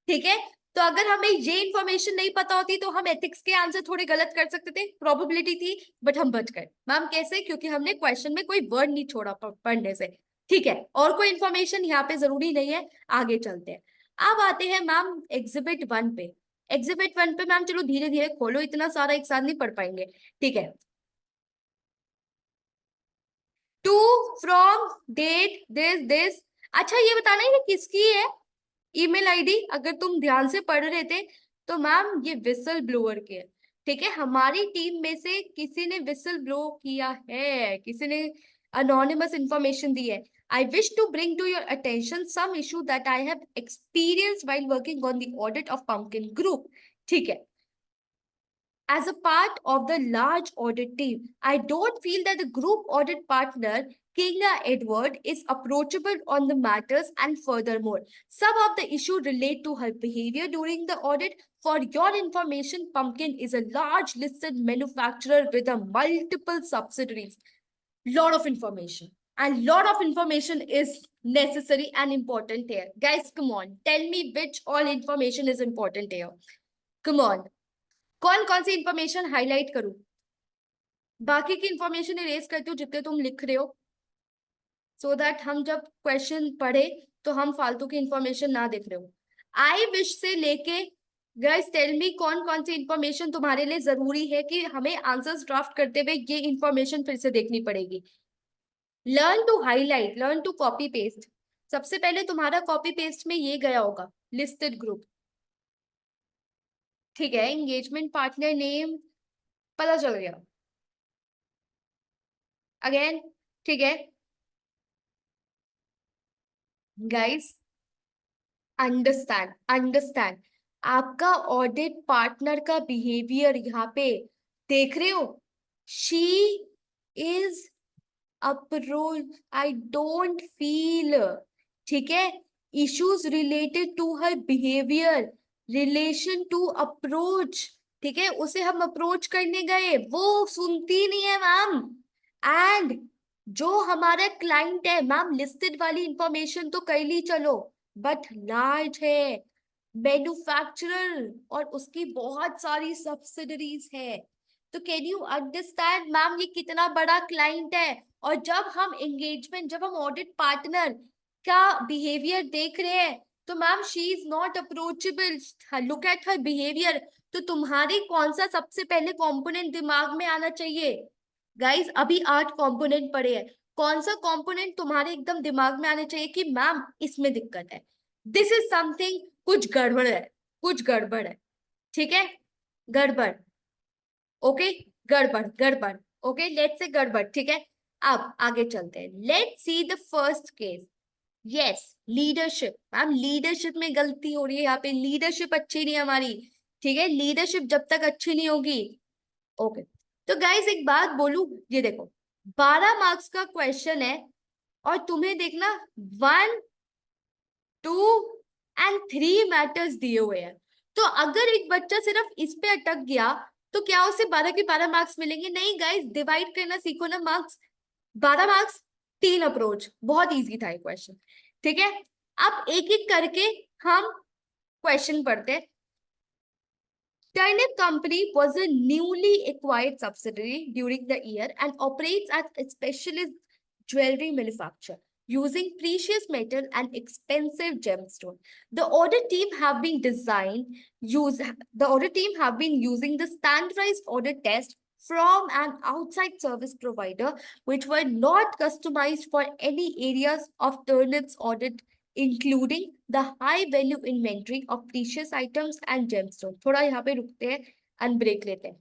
ठीक है, तो अगर हमें ये इंफॉर्मेशन नहीं पता होती तो हम एथिक्स के आंसर थोड़े गलत कर सकते थे, प्रोबेबिलिटी थी, बट हम बच गए। मैम कैसे? क्योंकि हमने क्वेश्चन में कोई वर्ड नहीं छोड़ा पढ़ने से, ठीक है। और कोई इंफॉर्मेशन यहाँ पे जरूरी नहीं है, आगे चलते हैं। अब आते हैं मैम एग्जिबिट 1 पे। एग्जिबिट 1 पे मैम चलो धीरे धीरे खोलो, इतना सारा एक साथ नहीं पढ़ पाएंगे, ठीक है। To, from, date, this. अच्छा ये बताना है ये किसकी है ईमेल आईडी? अगर तुम ध्यान से पढ़ रहे थे तो मैम ये विसल ब्लोअर के है, ठीक है। हमारी टीम में से किसी ने विसल ब्लो किया है, किसी ने अनोनिमस इंफॉर्मेशन दी है। I wish to bring to your attention some issue that I have experience while working on the audit of Pumpkin Group, ठीक है। As a part of the large audit team, I don't feel that the group audit partner, Kinga Edward, is approachable on the matters, and furthermore, some of the issues relate to her behavior during the audit. For your information, Pumpkin is a large listed manufacturer with a multiple subsidiaries. Lot of information. And lot of information is necessary and important here. Guys, come on. Tell me which all information is important here. Come on. कौन कौन सी इंफॉर्मेशन हाईलाइट करूं? बाकी की इंफॉर्मेशन इरेज करती हूँ जितने तुम लिख रहे हो, सो दैट हम जब क्वेश्चन पढ़े तो हम फालतू की इंफॉर्मेशन ना देख रहे हो। आई विश से लेके गाइस टेल मी कौन कौन सी इंफॉर्मेशन तुम्हारे लिए जरूरी है कि हमें आंसर्स ड्राफ्ट करते हुए ये इंफॉर्मेशन फिर से देखनी पड़ेगी। Learn to highlight, learn to copy paste. सबसे पहले तुम्हारा कॉपी पेस्ट में ये गया होगा, लिस्टेड ग्रुप, ठीक है, एंगेजमेंट पार्टनर नेम पता चल गया, अगेन, ठीक है गाइस, अंडरस्टैंड अंडरस्टैंड। आपका ऑडिट पार्टनर का बिहेवियर यहाँ पे देख रहे हो, she is approach, I don't feel, ठीक है, issues related to her behaviour, relation to approach, ठीक है, उसे हम अप्रोच करने गए वो सुनती नहीं है मैम। एंड जो हमारा क्लाइंट है मैम, लिस्टेड वाली इंफॉर्मेशन तो कर ली चलो, बट लार्ज है, मैन्युफैक्चरर, और उसकी बहुत सारी सब्सिडरीज है। तो कैन यू अंडरस्टैंड मैम ये कितना बड़ा क्लाइंट है? और जब हम एंगेजमेंट, जब हम ऑडिट पार्टनर का बिहेवियर देख रहे हैं, तो ma'am she is not approachable, look at her behaviour. तो तुम्हारी कौन सा सबसे पहले कंपोनेंट दिमाग में आना चाहिए? गाइस अभी 8 कंपोनेंट पड़े हैं, कौन सा कंपोनेंट तुम्हारे एकदम दिमाग में आने चाहिए कि मैम इसमें दिक्कत है, दिस इज समथिंग, कुछ गड़बड़ है, कुछ गड़बड़ है, ठीक है, गड़बड़, ओके, गड़बड़ गड़बड़, ओके, लेट्स से गड़बड़, ठीक है। अब आगे चलते हैं, let's see the first case. Yes, leadership, ma'am leadership में गलती हो रही है यहाँ पे, लीडरशिप अच्छी नहीं है हमारी, ठीक है, लीडरशिप जब तक अच्छी नहीं होगी, ओके। तो गाइस एक बात बोलूं, ये देखो 12 मार्क्स का क्वेश्चन है, और तुम्हें देखना 1, 2 एंड 3 मैटर्स दिए हुए हैं। तो अगर एक बच्चा सिर्फ इस पे अटक गया तो क्या उसे 12 के 12 मार्क्स मिलेंगे? नहीं गाइस, डिवाइड करना सीखो ना मार्क्स। 12 मार्क्स, 3 अप्रोच, बहुत इजी था ये क्वेश्चन, ठीक है। अब एक एक करके हम क्वेश्चन पढ़ते हैं। Turnip Company was a newly acquired subsidiary during the year and operates as a specialist jewelry manufacturer using precious metal and expensive gemstone. The audit team have been using the standardized audit test from an outside service provider, which were not customized for any areas of Turnip's audit, including the high value inventory of precious items and gemstone. थोड़ा यहाँ पे रुकते हैं एंड ब्रेक लेते हैं।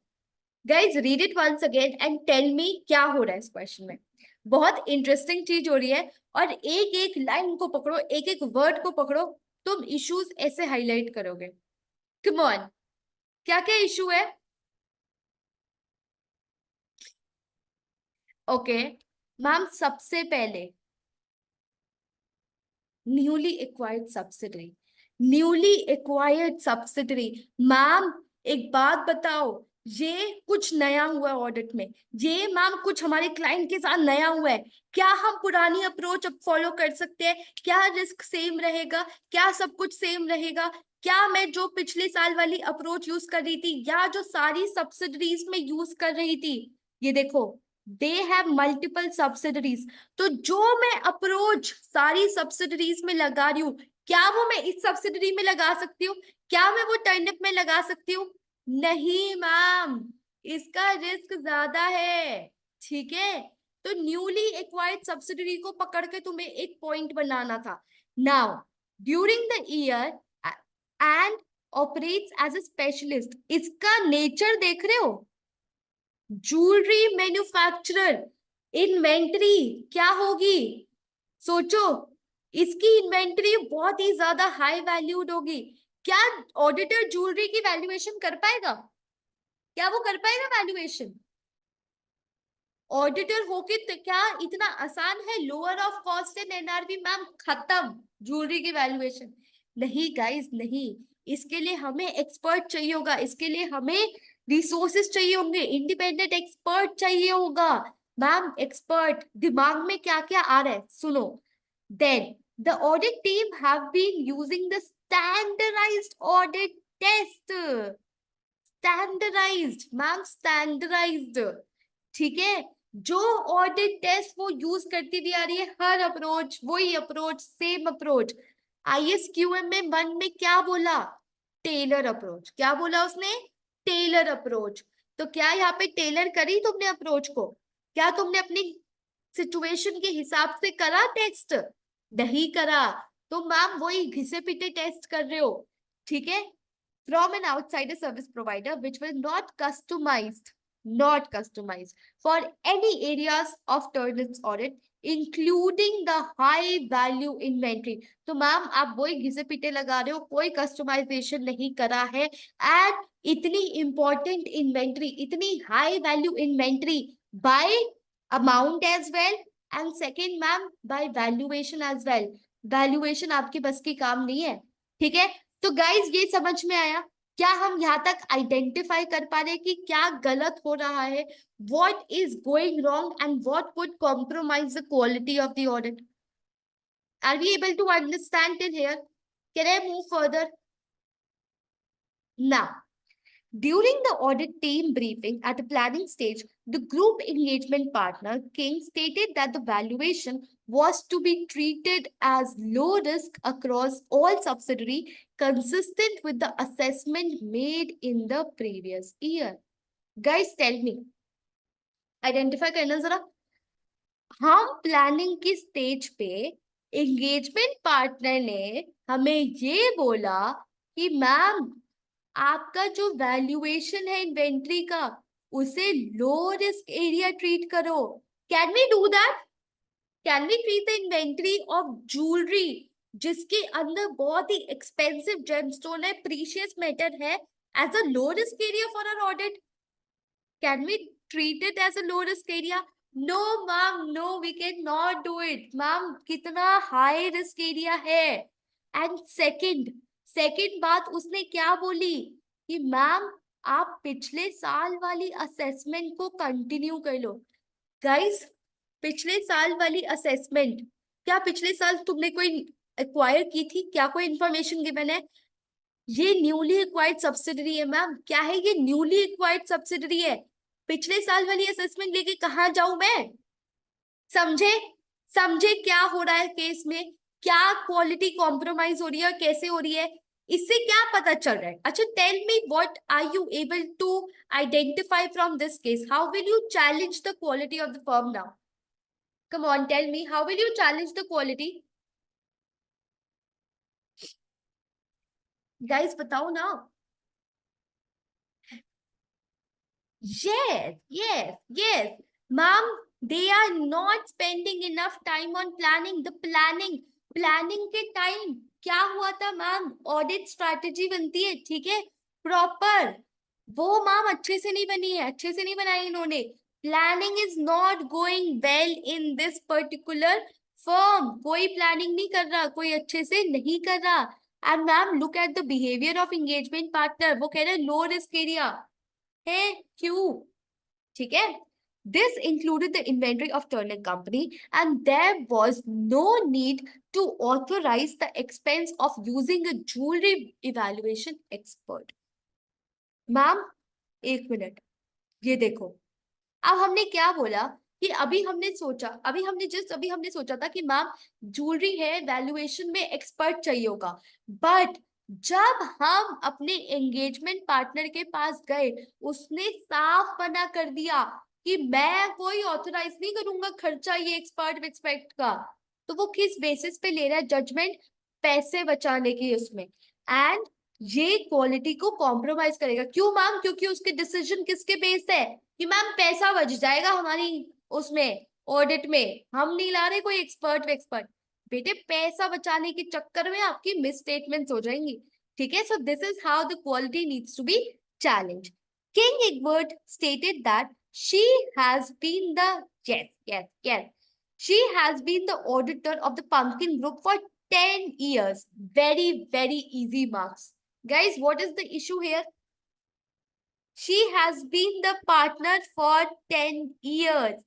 Guys read it once again and tell me क्या हो रहा है इस क्वेश्चन में। बहुत इंटरेस्टिंग चीज हो रही है, और एक एक लाइन को पकड़ो, एक एक वर्ड को पकड़ो, तुम इश्यूज ऐसे हाईलाइट करोगे। कम ऑन, क्या क्या इशू है? ओके मैम, सबसे पहले newly acquired subsidiary, newly acquired subsidiary, ma'am एक बात बताओ, ये कुछ नया हुआ है ऑडिट में, ये मैम कुछ हमारे क्लाइंट के साथ नया हुआ है। क्या हम पुरानी अप्रोच अब फॉलो कर सकते हैं? क्या रिस्क सेम रहेगा? क्या सब कुछ सेम रहेगा? क्या मैं जो पिछले साल वाली अप्रोच यूज कर रही थी या जो सारी सब्सिडरीज में यूज कर रही थी, ये देखो दे हैव मल्टीपल सब्सिडरीज, तो जो मैं अप्रोच सारी सब्सिडरीज में लगा रही हूँ, क्या वो मैं इस सब्सिडरी में लगा सकती हूँ? क्या मैं वो टर्निप में लगा सकती हूँ? नहीं मैम, इसका रिस्क ज्यादा है, ठीक है। तो न्यूली एक्वायर्ड सब्सिडरी को पकड़ के तुम्हें एक पॉइंट बनाना था। Now during the year end operates as a specialist, इसका नेचर देख रहे हो, ज्वेलरी मैन्युफैक्चरर, इन्वेंट्री क्या होगी? सोचो, इसकी इन्वेंट्री बहुत ही ज्यादा हाई वैल्यूड होगी। क्या ऑडिटर ज्वेलरी की वैल्यूएशन कर पाएगा? क्या वो कर पाएगा वैल्यूएशन? ऑडिटर होके तो क्या इतना आसान है? Lower of cost and NRV ma'am, खत्म ज्वेलरी की वैल्यूएशन। नहीं गाइस, नहीं, इसके लिए हमें एक्सपर्ट चाहिए होगा, इसके लिए हमें रिसोर्सेज चाहिए होंगे, इंडिपेंडेंट एक्सपर्ट चाहिए होगा। मैम एक्सपर्ट दिमाग में क्या क्या आ रहा है सुनो। Then the audit team have been using the standardised audit test, standardised ma'am, standardised. ठीक है, जो ऑडिट टेस्ट वो यूज करती हुई आ रही है, हर अप्रोच वही अप्रोच, सेम अप्रोच। आईएसक्यूएम में वन में क्या बोला? Tailor approach. क्या बोला उसने? Tailor approach. तो क्या यहाँ पे टेलर करी तुमने अप्रोच को? क्या तुमने अपनी सिचुएशन के हिसाब से करा टेस्ट? नहीं करा। तो मैम वही घिसे पिटे टेस्ट कर रहे हो। ठीक है, from an outsider service provider which was not customized for any areas of Turnip's audit, including the high value inventory. तो मैम आप वही घिसे पीटे लगा रहे हो, कोई कस्टमाइजेशन नहीं करा है। एंड इतनी इंपॉर्टेंट इन्वेंट्री, इतनी high value inventory by amount as well, and second ma'am by valuation as well. Valuation आपके बस की काम नहीं है। ठीक है, तो गाइज ये समझ में आया? क्या हम यहाँ तक आइडेंटिफाई कर पा रहे हैं कि क्या गलत हो रहा है? What is going wrong and what could compromise the quality of the audit? Are we able to understand till here? Can I move further now? During the audit team briefing at the planning stage, the group engagement partner, King, stated that the valuation was to be treated as low risk across all subsidiaries, consistent with the assessment made in the previous year. Guys, tell me, identify करना जरा। हम प्लानिंग की स्टेज पे एंगेजमेंट पार्टनर ने हमें ये बोला कि मैम आपका जो वैल्यूएशन है इन्वेंट्री का, उसे लो रिस्क एरिया ट्रीट करो। Can we do that? Can we treat the inventory of jewellery जिसके अंदर बहुत ही एक्सपेंसिव जेमस्टोन है, प्रीशियस मेटल है, as a low risk area for our audit? Can we treat it as a low risk area? No, ma'am, no, we cannot do it. Ma'am, कितना high risk area है? And second बात उसने क्या बोली कि मैम आप पिछले साल वाली असेसमेंट को कंटिन्यू कर लो। गाइस, पिछले साल वाली असेसमेंट, क्या पिछले साल तुमने कोई एक्वायर की थी? क्या कोई इंफॉर्मेशन गिवन है? ये न्यूली एक्वायर्ड सब्सिडरी है मैम। क्या है ये? न्यूली एक्वायर्ड सब्सिडरी है। पिछले साल वाली असेसमेंट लेके कहाँ जाऊं मैं? समझे? समझे क्या हो रहा है केस में? क्या क्वालिटी कॉम्प्रोमाइज हो रही है और कैसे हो रही है? इससे क्या पता चल रहा है? अच्छा, tell me what are you able to identify from this case? How will you challenge the quality of the firm now? Come on, tell me, how will you challenge the quality? Guys बताओ ना। Yes, yes, yes. Ma'am, they are not spending enough time on planning. The planning के टाइम क्या हुआ था मैम? ऑडिट स्ट्रैटेजी बनती है, ठीक है, प्रॉपर। वो मैम अच्छे से नहीं बनी है, अच्छे से नहीं बनाई इन्होंने। Planning is not going well in this particular firm. कोई प्लानिंग नहीं कर रहा, कोई अच्छे से नहीं कर रहा। And ma'am look at the behaviour of engagement partner. वो कह रहे हैं लो रिस्क एरिया है। क्यों? ठीक है, this included the inventory of Turner Company and there was no need to authorize the expense of using a jewelry evaluation expert. Ma'am एक मिनट, ये देखो, अब हमने क्या बोला कि अभी हमने सोचा था कि मैम ज्वेलरी है, वैल्यूएशन में एक्सपर्ट चाहिए होगा। बट जब हम अपने एंगेजमेंट पार्टनर के पास गए, उसने साफ मना कर दिया कि मैं कोई ऑथराइज नहीं करूंगा खर्चा ये एक्सपर्ट एक्सपेक्ट का। तो वो किस बेसिस पे ले रहा है जजमेंट? पैसे बचाने की उसमें। एंड ये क्वालिटी को कॉम्प्रोमाइज करेगा। क्यों मैम? क्योंकि उसके डिसीजन किसके बेस है कि मैम पैसा बच जाएगा हमारी उसमें ऑडिट में, हम नहीं ला रहे कोई एक्सपर्ट। बेटे पैसा बचाने के चक्कर में आपकी मिस स्टेटमेंट्स हो जाएंगी। ठीक है, so this is how the quality needs to be challenge. King Edward stated that she has been the yes she has been the auditor of the pumpkin group for 10 years. Very easy marks. Guys, what is the issue here? She has been the partner for 10 years.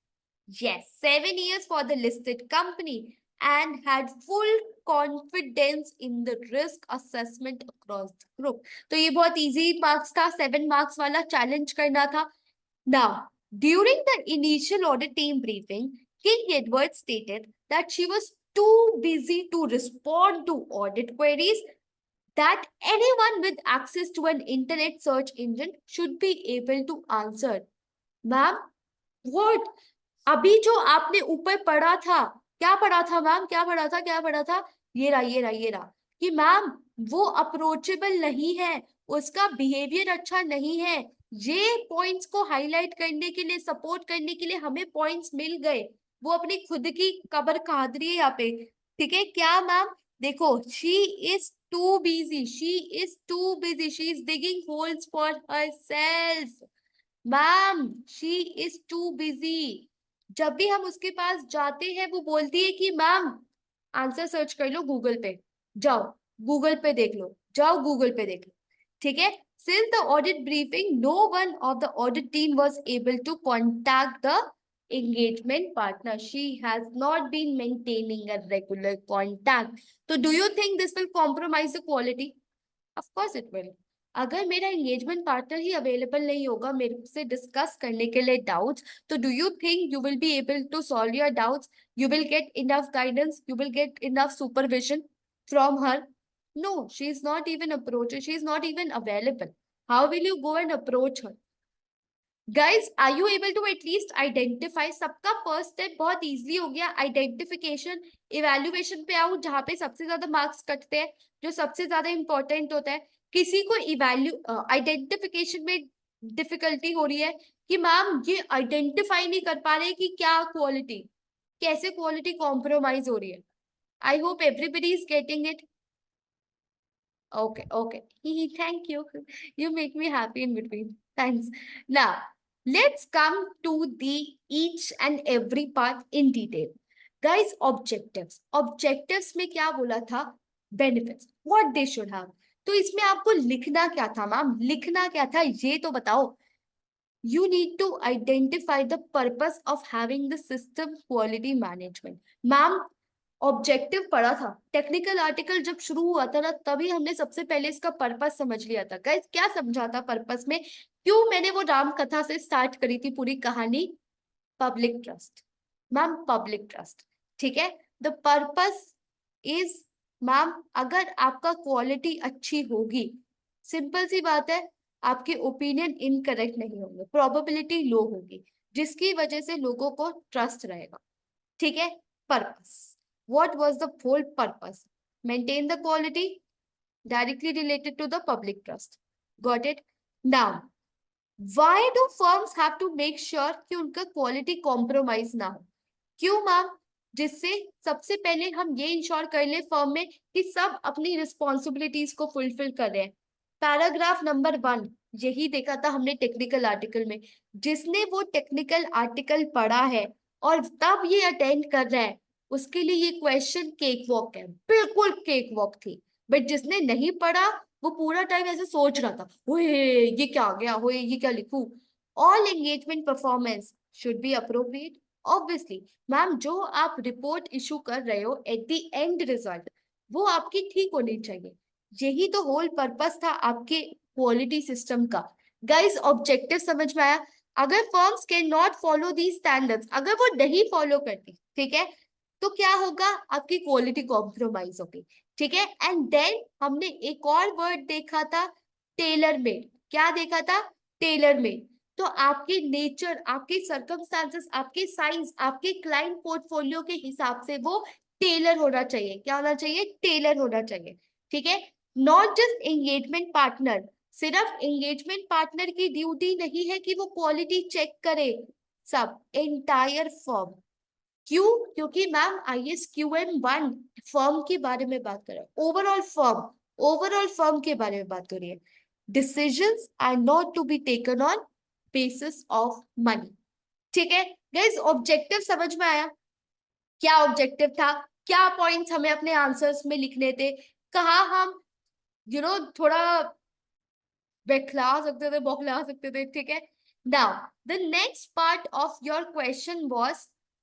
Yes, 7 years for the listed company and had full confidence in the risk assessment across the group. तो ये बहुत इजी मार्क्स था, 7 मार्क्स वाला चैलेंज करना था. Now, during the initial audit team briefing, King Edward stated that she was too busy to respond to audit queries, that anyone with access to an internet search engine should be able to answer. Ma'am, what? अभी जो आपने ऊपर पढ़ा था, क्या पढ़ा था मैम, क्या पढ़ा था, क्या पढ़ा था? ये रहा, ये रहा, ये रहा कि मैम वो अप्रोचेबल नहीं है, उसका बिहेवियर अच्छा नहीं है. ये पॉइंट्स को हाईलाइट करने के लिए, सपोर्ट करने के लिए हमें पॉइंट्स मिल गए. वो अपनी खुद की कबर खाद रही है यहाँ पे. ठीक है क्या मैम? देखो, she is too busy, she is too busy, she is digging holes for herself. Ma'am, she is too busy. जब भी हम उसके पास जाते हैं वो बोलती है कि मैम आंसर सर्च कर लो गूगल पे, जाओ गूगल पे देख लो, जाओ गूगल पे देख लो. ठीक है. Since the audit briefing, no one of the audit team was able to contact the engagement partner. She has not been maintaining a regular contact. So do you think this will compromise the quality? Of course it will. अगर मेरा एंगेजमेंट पार्टनर ही अवेलेबल नहीं होगा मेरे से डिस्कस करने के लिए डाउट्स, तो do you think you will be able to solve your doubts? You will get enough guidance, you will get enough supervision from her? No, she is not even approached. She is not even available. How will you go and approach her? Guys, are you able to at least identify? सबका फर्स्ट स्टेप बहुत इजीली हो गया, आइडेंटिफिकेशन. इवैल्यूएशन पे आओ, जहाँ पे सबसे ज्यादा मार्क्स कटते हैं, जो सबसे ज्यादा इंपॉर्टेंट होता है. किसी को आइडेंटिफिकेशन में डिफिकल्टी हो रही है कि मैम ये आइडेंटिफाई नहीं कर पा रहे कि क्या क्वालिटी, कैसे क्वालिटी कॉम्प्रोमाइज हो रही है. आई hope everybody is getting it. Okay, okay. Thank you. You make me happy in between. Thanks. Now, let's come to the each and every part in detail. Guys, objectives. Objectives में क्या बोला था? Benefits. What they should have. तो इसमें आपको लिखना क्या था मैम? लिखना क्या था ये तो बताओ. You need to identify the purpose of having the system quality management. Ma'am, objective पढ़ा था, टेक्निकल आर्टिकल जब शुरू हुआ था ना, तभी हमने सबसे पहले इसका पर्पस समझ लिया था. गाइस, क्या समझा था पर्पस में? क्यों मैंने वो राम कथा से स्टार्ट करी थी पूरी कहानी? Public trust ma'am, public trust. ठीक है. द पर्पस इज मैम, अगर आपका क्वालिटी अच्छी होगी, सिंपल सी बात है, आपके ओपिनियन इनकरेक्ट नहीं होंगे, प्रोबेबिलिटी लो होगी, जिसकी वजह से लोगों को ट्रस्ट रहेगा. ठीक है. Purpose. What was the whole purpose? Maintain the quality directly related to the public trust. Got it? Now, why do firms have to make sure कि उनका quality compromise ना हो? क्यों मैम? जिससे सबसे पहले हम ये इंश्योर कर ले फर्म में कि सब अपनी रिस्पॉन्सिबिलिटीज को फुलफिल कर रहे हैं. पैराग्राफ नंबर 1 यही देखा था हमने टेक्निकल आर्टिकल में. जिसने वो टेक्निकल आर्टिकल पढ़ा है और तब ये अटेंड कर रहा है, उसके लिए ये क्वेश्चन केक वॉक है, बिल्कुल केक वॉक थी. बट जिसने नहीं पढ़ा, वो पूरा टाइम ऐसे सोच रहा था, ओए ये क्या आ गया, ओए ये क्या लिखूं. All engagement performance should be appropriate. Obviously ma'am, जो आप रिपोर्ट इशू कर रहे हो एट द एंड रिजल्ट, वो आपकी ठीक होनी चाहिए. यही तो होल पर्पस था आपके क्वालिटी सिस्टम का. गाइस, ऑब्जेक्टिव समझ में आया? अगर firms can not follow the standards, अगर वो नहीं फॉलो करती, ठीक है, तो क्या होगा? आपकी क्वालिटी कॉम्प्रोमाइज होगी. ठीक है. एंड देन हमने एक और वर्ड देखा था, टेलर मेड. क्या देखा था? Tailor made. तो आपके नेचर, आपके सर्कमस्टांसेस, आपके साइज, आपके क्लाइंट पोर्टफोलियो के हिसाब से वो टेलर होना चाहिए. क्या होना चाहिए? टेलर होना चाहिए. ठीक है. Not just engagement partner. सिर्फ एंगेजमेंट पार्टनर की ड्यूटी नहीं है कि वो क्वालिटी चेक करे, सब एंटायर फर्म. क्यों? क्योंकि मैम ISQM 1 फर्म के बारे में बात कर रहे हैं, ओवरऑल फर्म के बारे में बात कर रही है. Decisions are not to be taken on basis of money. ठीक है. गाइस, ऑब्जेक्टिव समझ में आया? क्या ऑब्जेक्टिव था? क्या पॉइंट्स हमें अपने आंसर्स में लिखने थे? कहाँ हम थोड़ा बौखला सकते थे, बौखला सकते थे. ठीक है. Now the next part of your question was,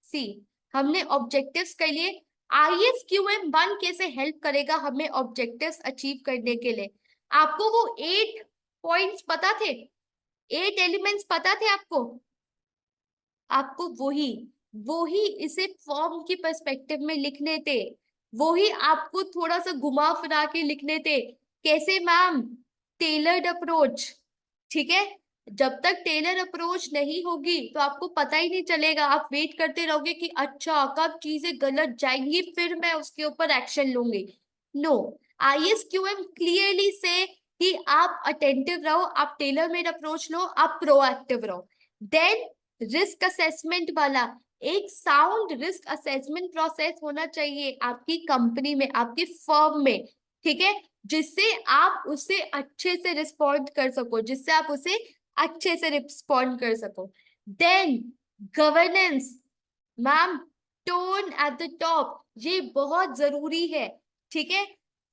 see, हमने ऑब्जेक्टिव्स के लिए ISQM 1 कैसे हेल्प करेगा हमें ऑब्जेक्टिव्स अचीव करने के लिए? आपको वो 8 पॉइंट्स पता थे? 8 एलिमेंट्स पता थे आपको? आपको वही वही इसे फॉर्म की पर्सपेक्टिव में लिखने थे। वही आपको थोड़ा सा घुमा फिरा के लिखने थे। कैसे मैम? Tailored approach. ठीक है। जब तक टेलर अप्रोच नहीं होगी तो आपको पता ही नहीं चलेगा, आप वेट करते रहोगे कि अच्छा कब चीजें गलत जाएंगी फिर मैं उसके ऊपर एक्शन लूंगी। नो, ISQM क्लियरली से कि आप अटेंटिव रहो, आप टेलर मेड अप्रोच लो, आप प्रोएक्टिव रहो। देन रिस्क असेसमेंट वाला एक साउंड रिस्क असेसमेंट प्रोसेस होना चाहिए आपकी कंपनी में, आपकी फर्म में। ठीक है। जिससे आप उसे अच्छे से रिस्पॉन्ड कर सको, जिससे आप उसे अच्छे से रिस्पॉन्ड कर सको। Then governance. Ma'am, tone at the top ये बहुत जरूरी है। ठीक है।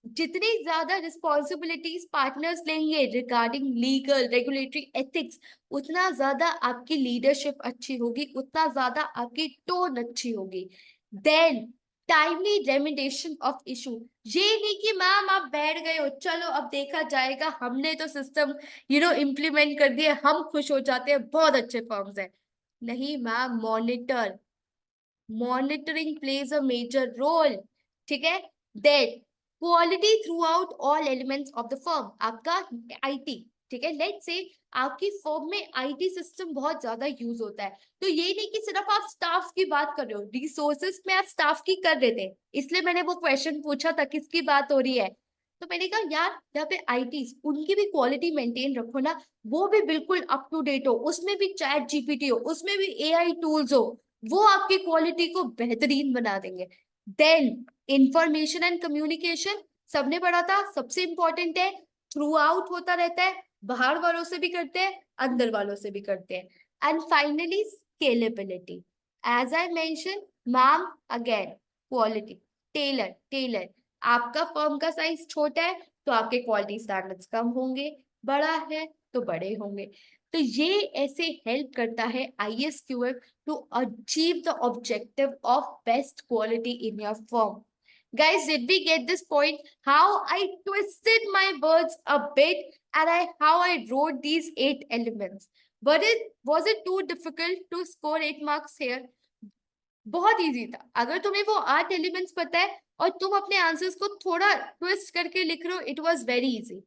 जितनी ज्यादा रिस्पॉन्सिबिलिटीज पार्टनर्स लेंगे रिगार्डिंग लीगल रेगुलेटरी एथिक्स, उतना ज्यादा आपकी लीडरशिप अच्छी होगी, उतना ज्यादा आपकी टोन अच्छी होगी। Then timely remediation of issue. ये नहीं कि मैम आप बैठ गए हो चलो अब देखा जाएगा, हमने तो सिस्टम इम्प्लीमेंट कर दिया, हम खुश हो जाते हैं, बहुत अच्छे फर्म्स हैं। नहीं ma'am, monitor, monitoring plays a major role. ठीक है। Then quality throughout all elements of the firm, आपका IT। ठीक है। लेट्स से आपकी फर्म में IT सिस्टम बहुत ज्यादा यूज होता है, तो ये नहीं कि सिर्फ आप स्टाफ की बात कर रहे हो, रिसोर्सेज में आप स्टाफ की कर रहे थे, इसलिए मैंने वो क्वेश्चन पूछा था किसकी बात हो रही है। तो मैंने कहा यार यहाँ पे IT उनकी भी क्वालिटी मेंटेन रखो ना, वो भी बिल्कुल अप टू डेट हो, उसमें भी ChatGPT हो, उसमें भी AI टूल्स हो, वो आपकी क्वालिटी को बेहतरीन बना देंगे। देन इंफॉर्मेशन एंड कम्युनिकेशन, सबने पढ़ा था सबसे इंपॉर्टेंट है, थ्रू आउट होता रहता है, बाहर वालों से भी करते हैं, अंदर वालों से भी करते हैं। And finally scalability, as I mention ma'am again, quality, tailor tailor. आपका फर्म का साइज छोटा है तो आपके क्वालिटी स्टैंडर्ड्स कम होंगे, बड़ा है तो बड़े होंगे। तो ये ऐसे हेल्प करता है ISQM to achieve the objective of best quality in your firm. Guys, did we get this point? How I twisted my words a bit and how I wrote these 8 elements. Was it too difficult to score 8 marks here? बहुत इजी था। अगर तुम्हें वो 8 एलिमेंट्स पता है और तुम अपने आंसर्स को थोड़ा ट्विस्ट करके लिख रहे हो, it was very easy.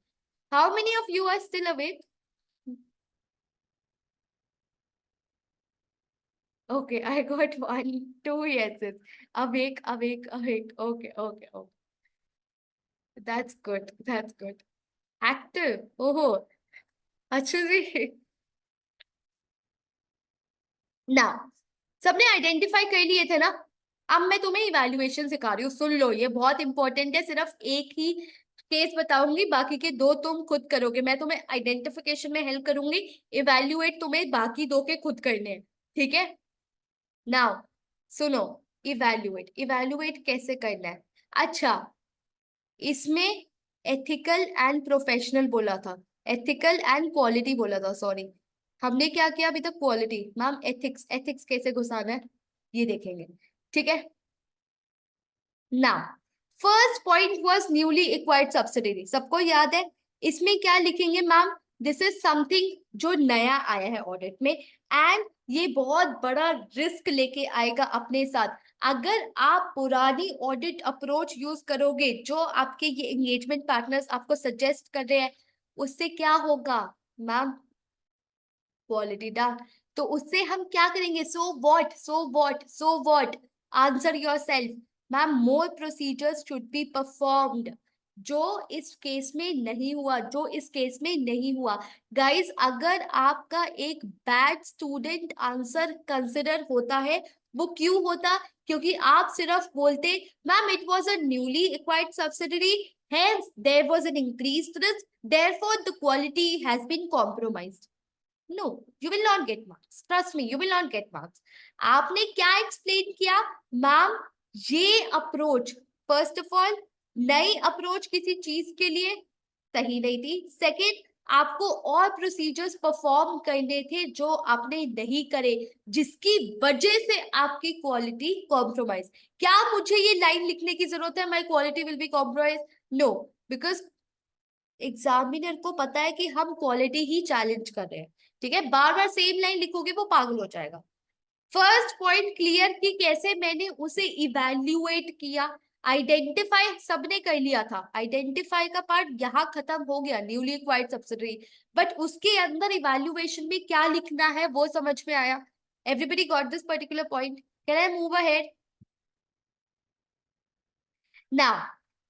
How many of you are still awake? Okay, I got 1, 2 yeses. Awake, awake, awake. Okay, okay, okay. That's good. That's good. Active. Oh, अच्छा जी। ना, सबने आइडेंटिफाई कर लिए थे ना? अब मैं तुम्हें इवैल्यूएशन सिखा रही हूँ, सुन लो, ये बहुत इंपॉर्टेंट है। सिर्फ एक ही केस बताऊंगी, बाकी के दो तुम खुद करोगे। मैं तुम्हें आइडेंटिफिकेशन में हेल्प करूंगी, इवैल्यूएट तुम्हें बाकी दो के खुद करने हैं। ठीक है। नाउ सुनो, इवैल्यूएट इवैल्यूएट कैसे करना है। अच्छा, इसमें एथिकल एंड प्रोफेशनल बोला था, एथिकल एंड क्वालिटी बोला था, सॉरी। हमने क्या किया अभी तक? क्वालिटी। मैम एथिक्स, एथिक्स कैसे घुसाना है ये देखेंगे। ठीक है। Now first point was newly acquired subsidiary, सबको याद है? इसमें क्या लिखेंगे मैम? दिस इज समथिंग जो नया आया है ऑडिट में, एंड ये बहुत बड़ा रिस्क लेके आएगा अपने साथ। अगर आप पुरानी ऑडिट अप्रोच यूज करोगे जो आपके ये एंगेजमेंट पार्टनर्स आपको सजेस्ट कर रहे हैं, उससे क्या होगा मैम? Quality down. तो उससे हम क्या करेंगे? सो what, so what, so what, answer yourself. Ma'am, more procedures should be performed. जो इस केस में नहीं हुआ, जो इस केस में नहीं हुआ। गाइस, अगर आपका एक बैड स्टूडेंट आंसर कंसिडर होता है, वो क्यों होता? क्योंकि आप सिर्फ बोलते ma'am it was a newly acquired subsidiary, hence there was an increased risk, therefore the quality has been compromised. No, you will not get marks, trust me, you will not get marks. आपने क्या एक्सप्लेन किया मैम? ये अप्रोच, फर्स्ट ऑफ ऑल, नई अप्रोच किसी चीज के लिए सही नहीं थी। सेकेंड, आपको और प्रोसीजर्स परफॉर्म करने थे जो आपने नहीं करे, जिसकी वजह से आपकी क्वालिटी कॉम्प्रोमाइज। क्या मुझे ये लाइन लिखने की जरूरत है, my quality will be compromise? No, because examiner को पता है कि हम क्वालिटी ही चैलेंज कर रहे हैं। ठीक है, बार बार सेम लाइन लिखोगे वो पागल हो जाएगा। फर्स्ट पॉइंट क्लियर कि कैसे मैंने उसे इवैल्यूएट किया। आइडेंटिफाई सबने कर लिया था, आइडेंटिफाई का पार्ट यहाँ खत्म हो गया, न्यूली एक्वायर्ड सब्सिडरी। बट उसके अंदर इवैल्यूएशन में क्या लिखना है वो समझ में आया। Everybody got this particular point? Can I move ahead? Now,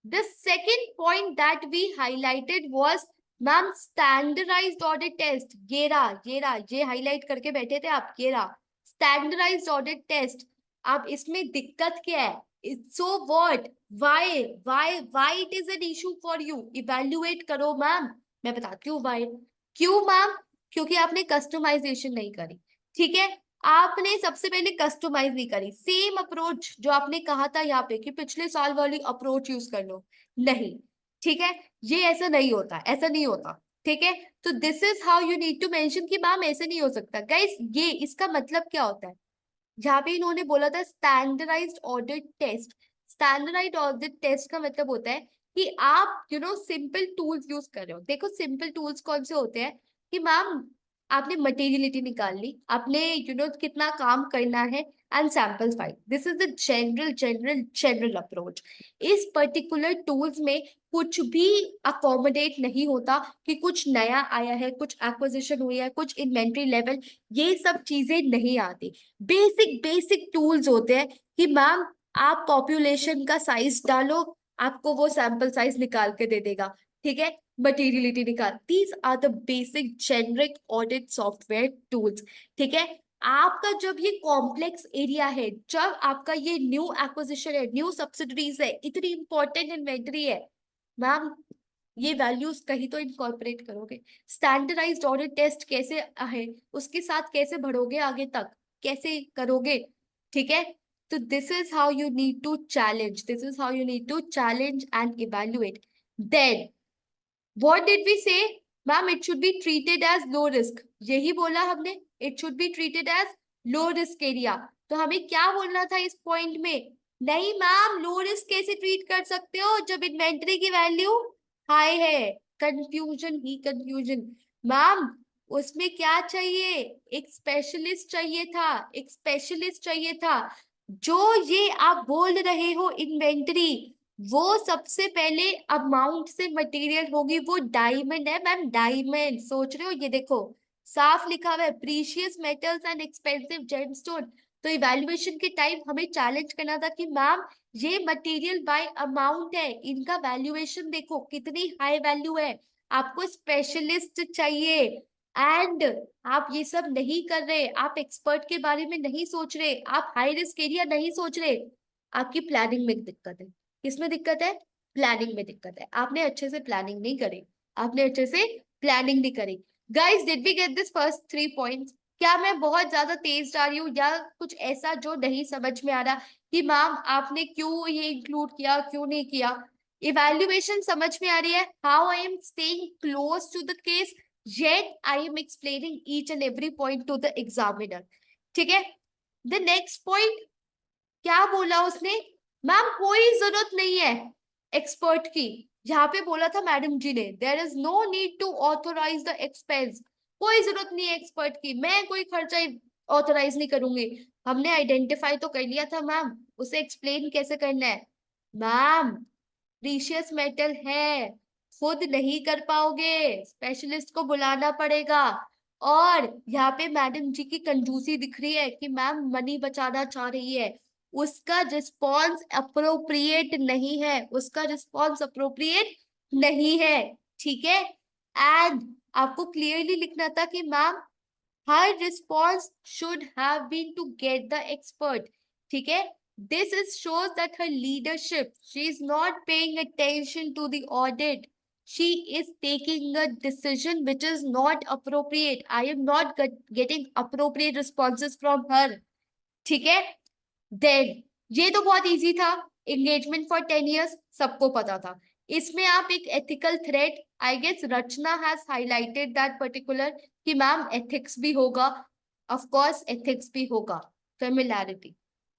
the second point that we highlighted was ma'am standardised audit test. ये हाईलाइट करके बैठे थे आप, ये रहा स्टैंडर्डाइज्ड ऑडिट टेस्ट। अब इसमें दिक्कत क्या है? So what, why it is an issue for you? Evaluate करो मैम, मैं बताती हूँ व्हाई। क्यों मैम? क्योंकि आपने कस्टमाइजेशन नहीं करी। ठीक है, आपने सबसे पहले कस्टमाइज नहीं करी। सेम अप्रोच जो आपने कहा था यहाँ पे कि पिछले साल वाली अप्रोच यूज कर लो, नहीं। ठीक है, ये ऐसा नहीं होता, ऐसा नहीं होता। ठीक है, तो this is how you need to mention कि मैम ऐसे नहीं हो सकता। गाइस, ये इसका मतलब क्या होता है? जहाँ पे इन्होंने बोला था standardised audit test, standardised audit test का मतलब होता है कि आप सिंपल टूल्स यूज कर रहे हो। देखो सिंपल टूल्स कौन से होते हैं कि मैम आपने मटेरियलिटी निकाल ली, आपने कितना काम करना है, and sample file. This is the general approach. इस पर्टिकुलर टूल्स में कुछ भी अकोमोडेट नहीं होता कि कुछ नया आया है, कुछ एक्विजिशन हुई है, कुछ इन्वेंट्री लेवल, ये सब चीजें नहीं आती। बेसिक बेसिक टूल्स होते हैं कि मैम आप पॉपुलेशन का साइज डालो, आपको वो सैंपल साइज निकाल के दे देगा। ठीक है, मटेरियलिटी निकाल। These are the basic generic audit software tools. ठीक है, आपका जब ये कॉम्प्लेक्स एरिया है, जब आपका ये न्यू एक्विजिशन है, न्यू सब्सिडरीज है, इतनी इंपॉर्टेंट इन्वेंटरी है, मैम ये वैल्यूज कहीं तो इनकॉर्पोरेट करोगे। स्टैंडर्डाइज्ड ऑडिट टेस्ट कैसे है, उसके साथ कैसे बढ़ोगे आगे तक, कैसे करोगे? ठीक है, तो this is how you need to challenge, this is how you need to challenge and evaluate. Then what did we say? Ma'am it should be treated as low risk, यही बोला हमने, it should be treated as low risk area. तो हमें क्या बोलना था इस पॉइंट में? नहीं मैम, लो रिस्क कैसे ट्रीट कर सकते हो जब इन्वेंटरी की वैल्यू हाई है? कंफ्यूजन ही कंफ्यूजन। मैम उसमें क्या चाहिए? एक स्पेशलिस्ट चाहिए था, एक स्पेशलिस्ट चाहिए था। जो ये आप बोल रहे हो इन्वेंटरी, वो सबसे पहले अमाउंट से मटेरियल होगी, वो डायमंड है मैम, डायमंड। सोच रहे हो? ये देखो साफ लिखा हुआ है, precious metals and expensive gemstone. तो इवैल्यूएशन के टाइम हमें चैलेंज करना था कि मैम ये मटेरियल बाय अमाउंट है, इनका वैल्यूएशन देखो कितनी हाई वैल्यू है, आपको स्पेशलिस्ट चाहिए। एंड आप ये सब नहीं कर रहे, आप एक्सपर्ट के बारे में नहीं सोच रहे, आप हाई रिस्क एरिया नहीं सोच रहे। आपकी प्लानिंग में दिक्कत है। किसमें दिक्कत है? प्लानिंग में दिक्कत है। आपने अच्छे से प्लानिंग नहीं करी, आपने अच्छे से प्लानिंग नहीं करी। Guys, did we get this first 3 points? क्या मैं बहुत ज्यादा तेज जा रही हूँ या कुछ ऐसा जो नहीं समझ में आ रहा कि मैम आपने क्यों ये इंक्लूड किया, क्यों नहीं किया? इवैल्यूएशन समझ में आ रही है, how I am staying close to the case, yet I am explaining each and every point to the examiner. ठीक है, the next point क्या बोला उसने? मैम कोई जरूरत नहीं है एक्सपर्ट की। यहाँ पे बोला था मैडम जी ने, there is no need to authorise the expense. कोई जरूरत नहीं है एक्सपर्ट की, मैं कोई खर्चा ऑथोराइज नहीं करूंगी। हमने आइडेंटिफाई तो कर लिया था मैम, उसे एक्सप्लेन कैसे करना है? मैम प्रीशियस मेटल है, खुद नहीं कर पाओगे, स्पेशलिस्ट को बुलाना पड़ेगा। और यहाँ पे मैडम जी की कंजूसी दिख रही है कि मैम मनी बचाना चाह रही है, उसका रिस्पॉन्स अप्रोप्रिएट नहीं है, उसका रिस्पॉन्स अप्रोप्रिएट नहीं है। ठीक है, एंड आपको क्लियरली लिखना था कि ma'am her response should have been to get the expert. ठीक है, this is shows that her leadership, she is not paying attention to the audit, she is taking a decision which is not appropriate. I am not getting appropriate responses from her. ठीक है, then ये तो बहुत इजी था, engagement for 10 years सबको पता था। इसमें आप एक ethical threat, I guess Rachna has highlighted that particular, कि मैम एथिक्स भी होगा, ऑफ कोर्स एथिक्स भी होगा, फेमिलियरिटी,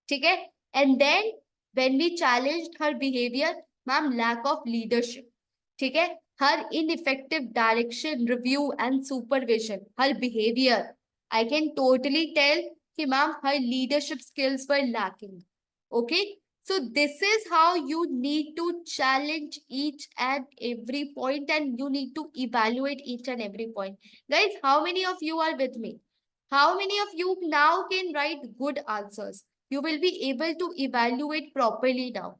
ठीक है। And then when we challenged her behaviour, ma'am lack of leadership, ठीक है, her ineffective direction review and supervision, her behaviour, I can totally tell कि ma'am her leadership skills were lacking, okay. So this is how you need to challenge each and every point, and you need to evaluate each and every point. Guys, how many of you are with me? How many of you now can write good answers? You will be able to evaluate properly now.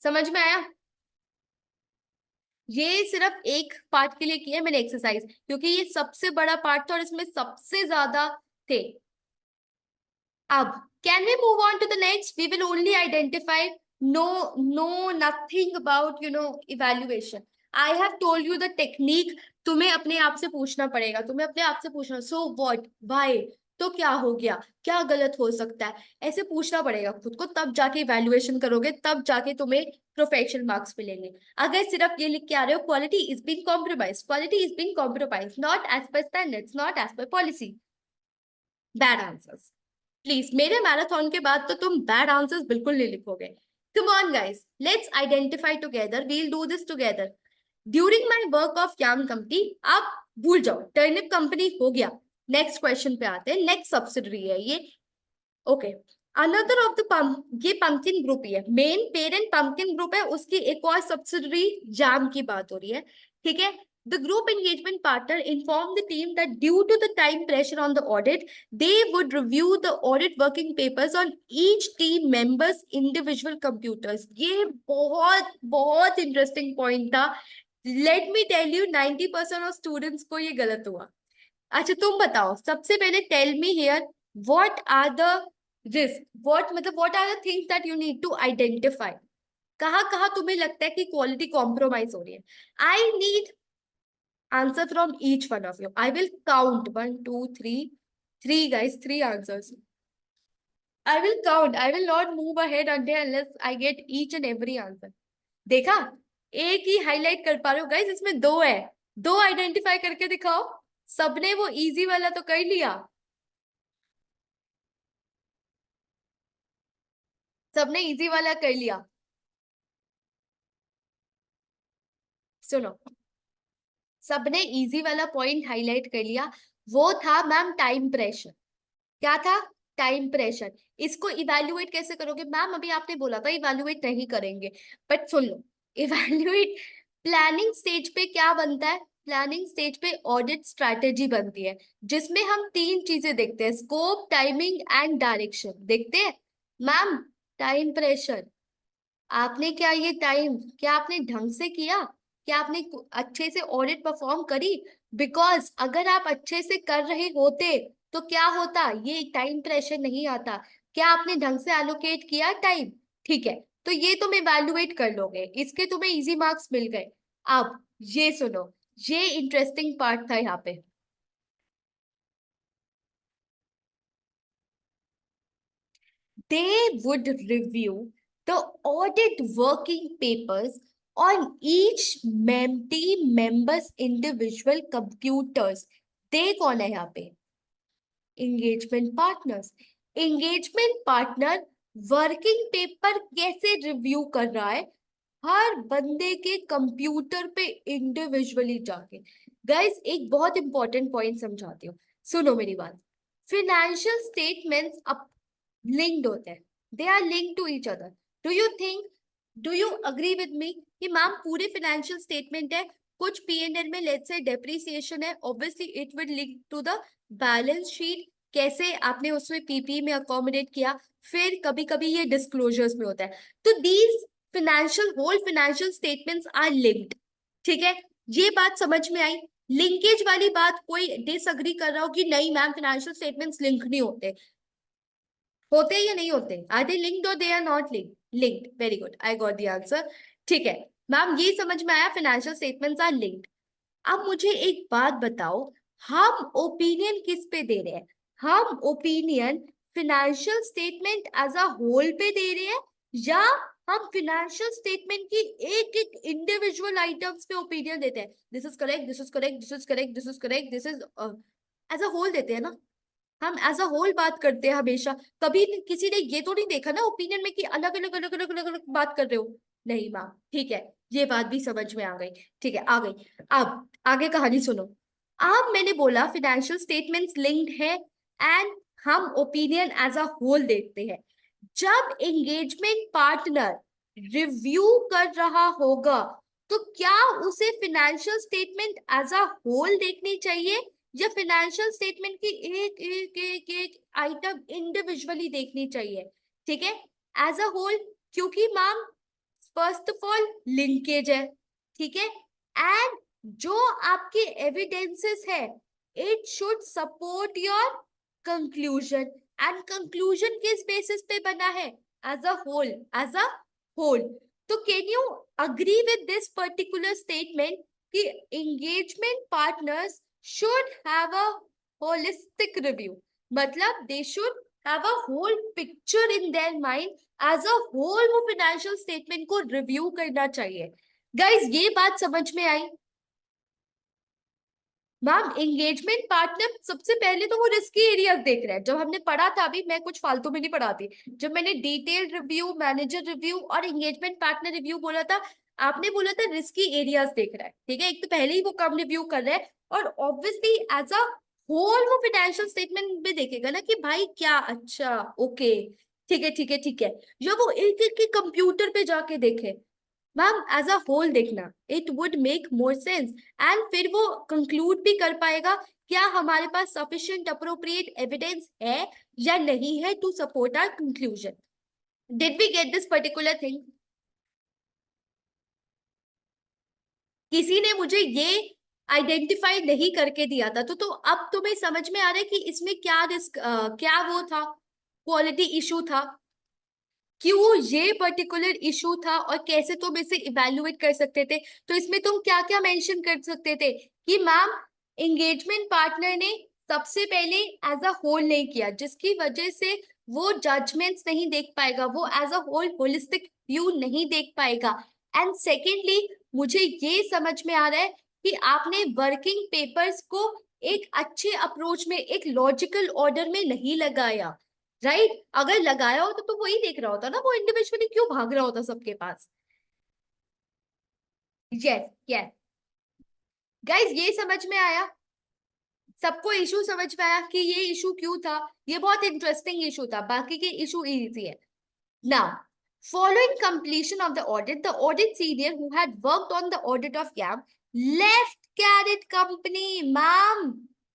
समझ में आया? ये सिर्फ एक पार्ट के लिए किया है मैंने एक्सरसाइज, क्योंकि ये सबसे बड़ा पार्ट था और इसमें सबसे ज्यादा थे। अब can we move on to the next? We will only identify, no nothing about evaluation. I have told you the technique. तुम्हें अपने आप से पूछना पड़ेगा, तुम्हें अपने आप से पूछना, so what, why, तो क्या हो गया, क्या गलत हो सकता है, ऐसे पूछना पड़ेगा खुद को, तब जाके इवैल्यूएशन करोगे, तब जाके तुम्हें प्रोफेशनल मार्क्स मिलेंगे। अगर सिर्फ ये लिख के आ रहे हो quality is being compromise, quality is being compromise, not as per standards, not as per policy, bad answers. Please मेरे मैराथन के बाद तो तुम बैड आंसर्स बिल्कुल नहीं लिखोगे। Come on guys, let's identify together, we'll do this together. During my work of Yam company, आप भूल जाओ, टर्निप कंपनी हो गया। नेक्स्ट क्वेश्चन पे आते हैं, नेक्स्ट सब्सिडरी है ये, okay. Another of the pump, ये पंपकिन ग्रुप ही है, मेन पेरेंट पंपकिन ग्रुप है, उसकी एक और सब्सिडरी जैम की बात हो रही है, ठीक है। The group engagement partner informed the team that due to the time pressure on the audit, they would review the audit working papers on each team members' individual computers. ये बहुत बहुत इंटरेस्टिंग पॉइंट था। Let me tell you, 90% of students को ये गलत हुआ। अच्छा तुम बताओ, सबसे पहले tell me here, what are the risk, what मतलब what are the things that you need to identify, कहाँ कहाँ तुम्हें लगता है कि क्वालिटी कॉम्प्रोमाइज हो रही है। I need answer from each one of you. I will count 1, 2, 3. Three guys, three answers. I will count. I will not move ahead unless I get each and every answer. देखा, एक ही हाईलाइट कर पा रहे हो गाइस, इसमें दो है, दो आइडेंटिफाई करके दिखाओ। सबने वो इजी वाला तो कर लिया, सबने इजी वाला कर लिया। सुनो, सबने इजी वाला पॉइंट हाईलाइट कर लिया, वो था मैम टाइम प्रेशर। क्या था? Time pressure. इसको इवैल्यूएट कैसे करोगे मैम? अभी आपने बोला था इवैल्यूएट नहीं करेंगे, but soon low, evaluate planning stage पे क्या बनता है? प्लानिंग स्टेज पे ऑडिट स्ट्रैटेजी बनती है, जिसमें हम तीन चीजें देखते हैं, स्कोप, टाइमिंग एंड डायरेक्शन देखते हैं। मैम टाइम प्रेशर, आपने क्या ये टाइम, क्या आपने ढंग से किया, क्या आपने अच्छे से ऑडिट परफॉर्म करी? बिकॉज अगर आप अच्छे से कर रहे होते तो क्या होता, ये टाइम प्रेशर नहीं आता। क्या आपने ढंग से एलोकेट किया टाइम? ठीक है, तो ये तुम इवेल्युएट कर लोगे, इसके तुम्हें इजी मार्क्स मिल गए। अब ये सुनो, ये इंटरेस्टिंग पार्ट था यहाँ पे। They would review the audit working papers on each team members individual computers. they कौन है यहाँ पे? Engagement partners. Engagement partner working paper कैसे रिव्यू कर रहा है? हर बंदे के कंप्यूटर पे इंडिविजुअली जाके। गाइस एक बहुत इंपॉर्टेंट पॉइंट समझाती हूँ, सुनो मेरी बात। फिनेंशियल स्टेटमेंट्स अब लिंक्ड होते हैं, they are linked to each other. Do you think, do you agree with me कि मैम पूरे फिनेंशियल स्टेटमेंट है, कुछ पीएनएल में लेट्स से डेप्रिसिएशन है, obviously it will link to the balance sheet, कैसे आपने उसमें पीपी में अकोमोडेट किया, फिर कभी कभी ये डिस्क्लोजर्स में होता है। तो these financial, whole financial statements are linked, ठीक है। ये बात समझ में आई? लिंकेज वाली बात कोई डिसअग्री कर रहा हो कि नहीं मैम फिनेंशियल स्टेटमेंट्स लिंक नहीं होते? होते या नहीं होते? आर दे लिंक्ड और they are not linked? Linked, very good, I got the answer. ठीक है मैम, ये समझ में आया, फिनेंशियल स्टेटमेंट्स आर लिंक्ड। अब मुझे एक बात बताओ, हम ओपिनियन किस पे दे रहे हैं? हम opinion financial statement as a whole पे दे रहे हैं या हम फिनेंशियल स्टेटमेंट की एक एक इंडिविजुअल आइटम्स पे ओपिनियन देते हैं, this is correct, this is correct, this is correct, this is correct, this is as a whole देते हैं ना। हम एज अ होल बात करते हैं हमेशा। कभी किसी ने ये तो नहीं देखा ना ओपिनियन में कि अलग अलग अलग अलग अलग अलग बात कर रहे हो। नहीं मैम, ठीक है, ये बात भी समझ में आ गई। ठीक है, आ गई। अब आगे कहानी सुनो। अब मैंने बोला फिनेंशियल स्टेटमेंट्स लिंक्ड है एंड हम ओपिनियन एज अ होल देखते हैं। जब एंगेजमेंट पार्टनर रिव्यू कर रहा होगा तो क्या उसे financial statement as a whole देखनी चाहिए या फिनेंशियल स्टेटमेंट की एक एक एक एक आइटम इंडिविजुअली देखनी चाहिए? ठीक है, एज अ होल, क्योंकि ma'am first of all linkage है, ठीक है, एंड जो आपके एविडेंसेस है it should support your conclusion, and conclusion किस बेसिस पे बना है? As a whole, as a whole. तो can you agree with this particular statement कि engagement partners should have a holistic review, मतलब they should have a whole picture in their mind, as a whole वो फाइनेंशियल स्टेटमेंट को रिव्यू करना चाहिए। गाइज ये बात समझ में आई? मैम एंगेजमेंट पार्टनर सबसे पहले तो वो रिस्की एरियाज देख रहे हैं। जब हमने पढ़ा था, अभी मैं कुछ फालतू में नहीं पढ़ाती, जब मैंने डिटेल रिव्यू, मैनेजर रिव्यू और एंगेजमेंट पार्टनर रिव्यू बोला था, आपने बोला था रिस्की एरियाज देख रहा है। ठीक है, एक तो पहले ही वो कम रिव्यू कर रहा है और ऑब्वियसली एज अ होल वो फाइनेंशियल स्टेटमेंट भी देखेगा ना कि भाई क्या, अच्छा, ओके, ठीक है, ठीक है, ठीक है। जब वो एक एक के कंप्यूटर पे जाके देखे मैम एज अ होल देखना, it would make more sense, and फिर वो कंक्लूड भी कर पाएगा क्या हमारे पास सफिशिएंट अप्रोप्रिएट एविडेंस है या नहीं है to support our conclusion. Did we get this particular thing? किसी ने मुझे ये आइडेंटिफाई नहीं करके दिया था, तो अब तुम्हें समझ में आ रहा है कि इसमें क्या रिस्क, क्या वो था, क्वालिटी इशू था, क्यों ये पर्टिकुलर इशू था और कैसे तुम इसे इवेल्युएट कर सकते थे। तो इसमें तुम क्या क्या मेंशन कर सकते थे कि मैम एंगेजमेंट पार्टनर ने सबसे पहले एज अ होल नहीं किया, जिसकी वजह से वो जजमेंट्स नहीं देख पाएगा, वो as a whole holistic view नहीं देख पाएगा। एंड सेकेंडली, मुझे ये समझ में आ रहा है कि आपने वर्किंग पेपर्स को एक अच्छे अप्रोच में, एक लॉजिकल ऑर्डर में नहीं लगाया। राइट अगर लगाया होता तो वही देख रहा होता ना, वो इंडिविजुअली क्यों भाग रहा होता सबके पास। Yes, yes. गाइज ये समझ में आया? सबको इशू समझ में आया कि ये इशू क्यों था? ये बहुत इंटरेस्टिंग इशू था, बाकी के इशू इजी है। Now, following completion of the audit, the audit senior who had worked on the audit of CAM left carried company. Ma'am,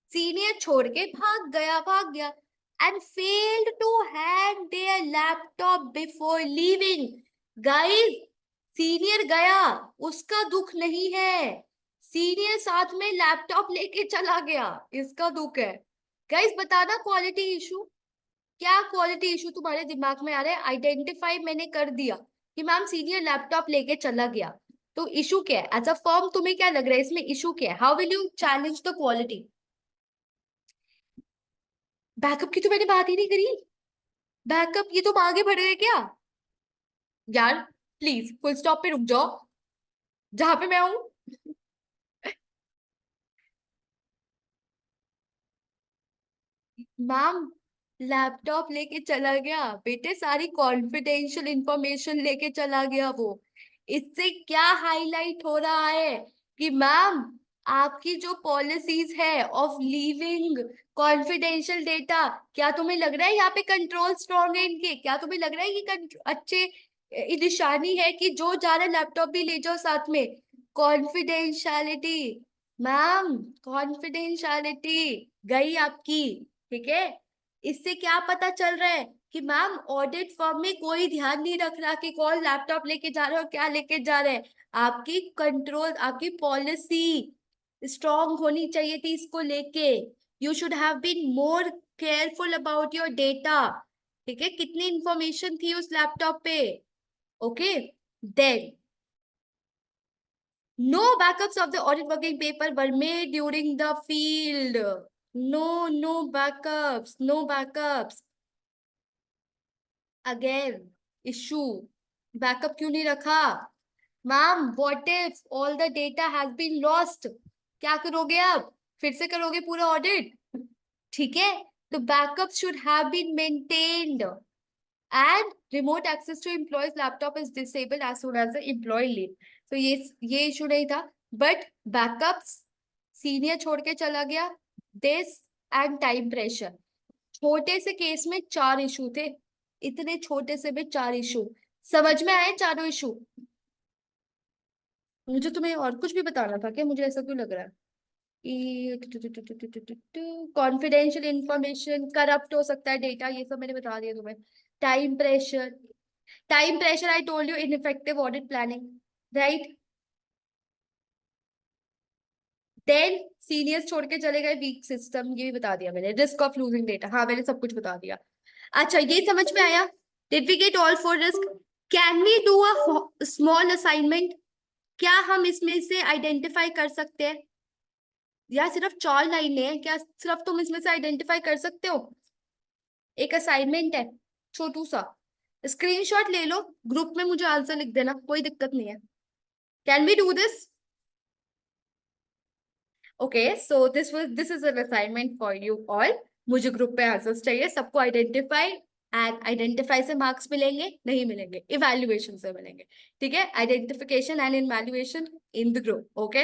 senior छोड़ के भाग गया, भाग गया, and failed to hand their laptop before leaving. Guys, senior गया, उसका दुख नहीं है, सीनियर साथ में लैपटॉप लेके चला गया, इसका दुख है। गाइस बताना क्वालिटी इशू, क्या क्वालिटी इशू तुम्हारे दिमाग में आ रहा है? आइडेंटिफाई मैंने कर दिया कि मैम सीनियर लैपटॉप लेके चला गया, तो इशू क्या है? एज अ फर्म तुम्हें क्या लग रहा है इसमें इशू क्या है? How will you challenge the quality? Backup की तो मैंने बात ही नहीं करी। बैकअप, ये तुम आगे बढ़ गए क्या? यार प्लीज फुल स्टॉप पे रुक जाओ, जहां पे मैं हूं। मैम लैपटॉप लेके चला गया बेटे, सारी कॉन्फिडेंशियल इंफॉर्मेशन लेके चला गया वो। इससे क्या हाईलाइट हो रहा है कि मैम आपकी जो पॉलिसीज है ऑफ लीविंग कॉन्फिडेंशियल डेटा, क्या तुम्हें लग रहा है यहाँ पे कंट्रोल स्ट्रॉन्ग है इनके? क्या तुम्हें लग रहा है कि अच्छे निशानी है कि जो जा रहा है लैपटॉप भी ले जाओ साथ में? कॉन्फिडेंशियलिटी, मैम कॉन्फिडेंशियलिटी गई आपकी। ठीक है, इससे क्या पता चल रहा है कि मैम ऑडिट फर्म में कोई ध्यान नहीं रख रहा कि कौन लैपटॉप लेके जा रहा है और क्या लेके जा रहा है। आपकी कंट्रोल, आपकी पॉलिसी स्ट्रॉन्ग होनी चाहिए थी इसको लेके। You should have been more careful about your data. ठीक है, कितनी इंफॉर्मेशन थी उस लैपटॉप पे? Okay, then no backups of the audit working paper were made during the field. No, no backups, no backups. Again, issue, backup क्यों नहीं रखा? Ma'am what if all the data has been lost, क्या करोगे अब? फिर से करोगे पूरा ऑडिट? ठीक है, तो backup should have been maintained and remote access to employees laptop is disabled as soon as the employee leave. तो ये इशू नहीं था, बट बैकअप्स सीनियर छोड़ के चला गया, दिस एंड टाइम प्रेशर। छोटे से केस में 4 इशू थे, इतने छोटे से में 4 इशू। समझ में आए चारों इशू? मुझे तुम्हें और कुछ भी बताना था क्या? मुझे ऐसा क्यों लग रहा है कि कॉन्फिडेंशियल इंफॉर्मेशन करप्ट हो सकता है डेटा, ये सब मैंने बता दिया तुम्हें। Time pressure, time pressure I told you, ineffective audit planning, right? Then seniors छोड़ के चले गए, वीक सिस्टम, ये भी बता दिया मैंने। रिस्क ऑफ लूजिंग डेटा, हाँ मैंने सब कुछ बता दिया। अच्छा ये समझ में आया? Did we get all 4 risk? Can we do a small assignment? क्या हम इसमें से आइडेंटिफाई कर सकते हैं? या सिर्फ 4 लाइनें हैं, क्या सिर्फ तुम इसमें से आइडेंटिफाई कर सकते हो? एक असाइनमेंट है छोटू सा, स्क्रीनशॉट ले लो, ग्रुप में मुझे आंसर लिख देना, कोई दिक्कत नहीं है। Can we do this? Okay, so this is an assignment for you all. मुझे ग्रुप पे आंसर्स चाहिए, सबको आइडेंटिफाई, एंड आइडेंटिफाई से मार्क्स मिलेंगे नहीं मिलेंगे, इवैल्यूएशन से मिलेंगे। ठीक है, identification and evaluation in the group, okay.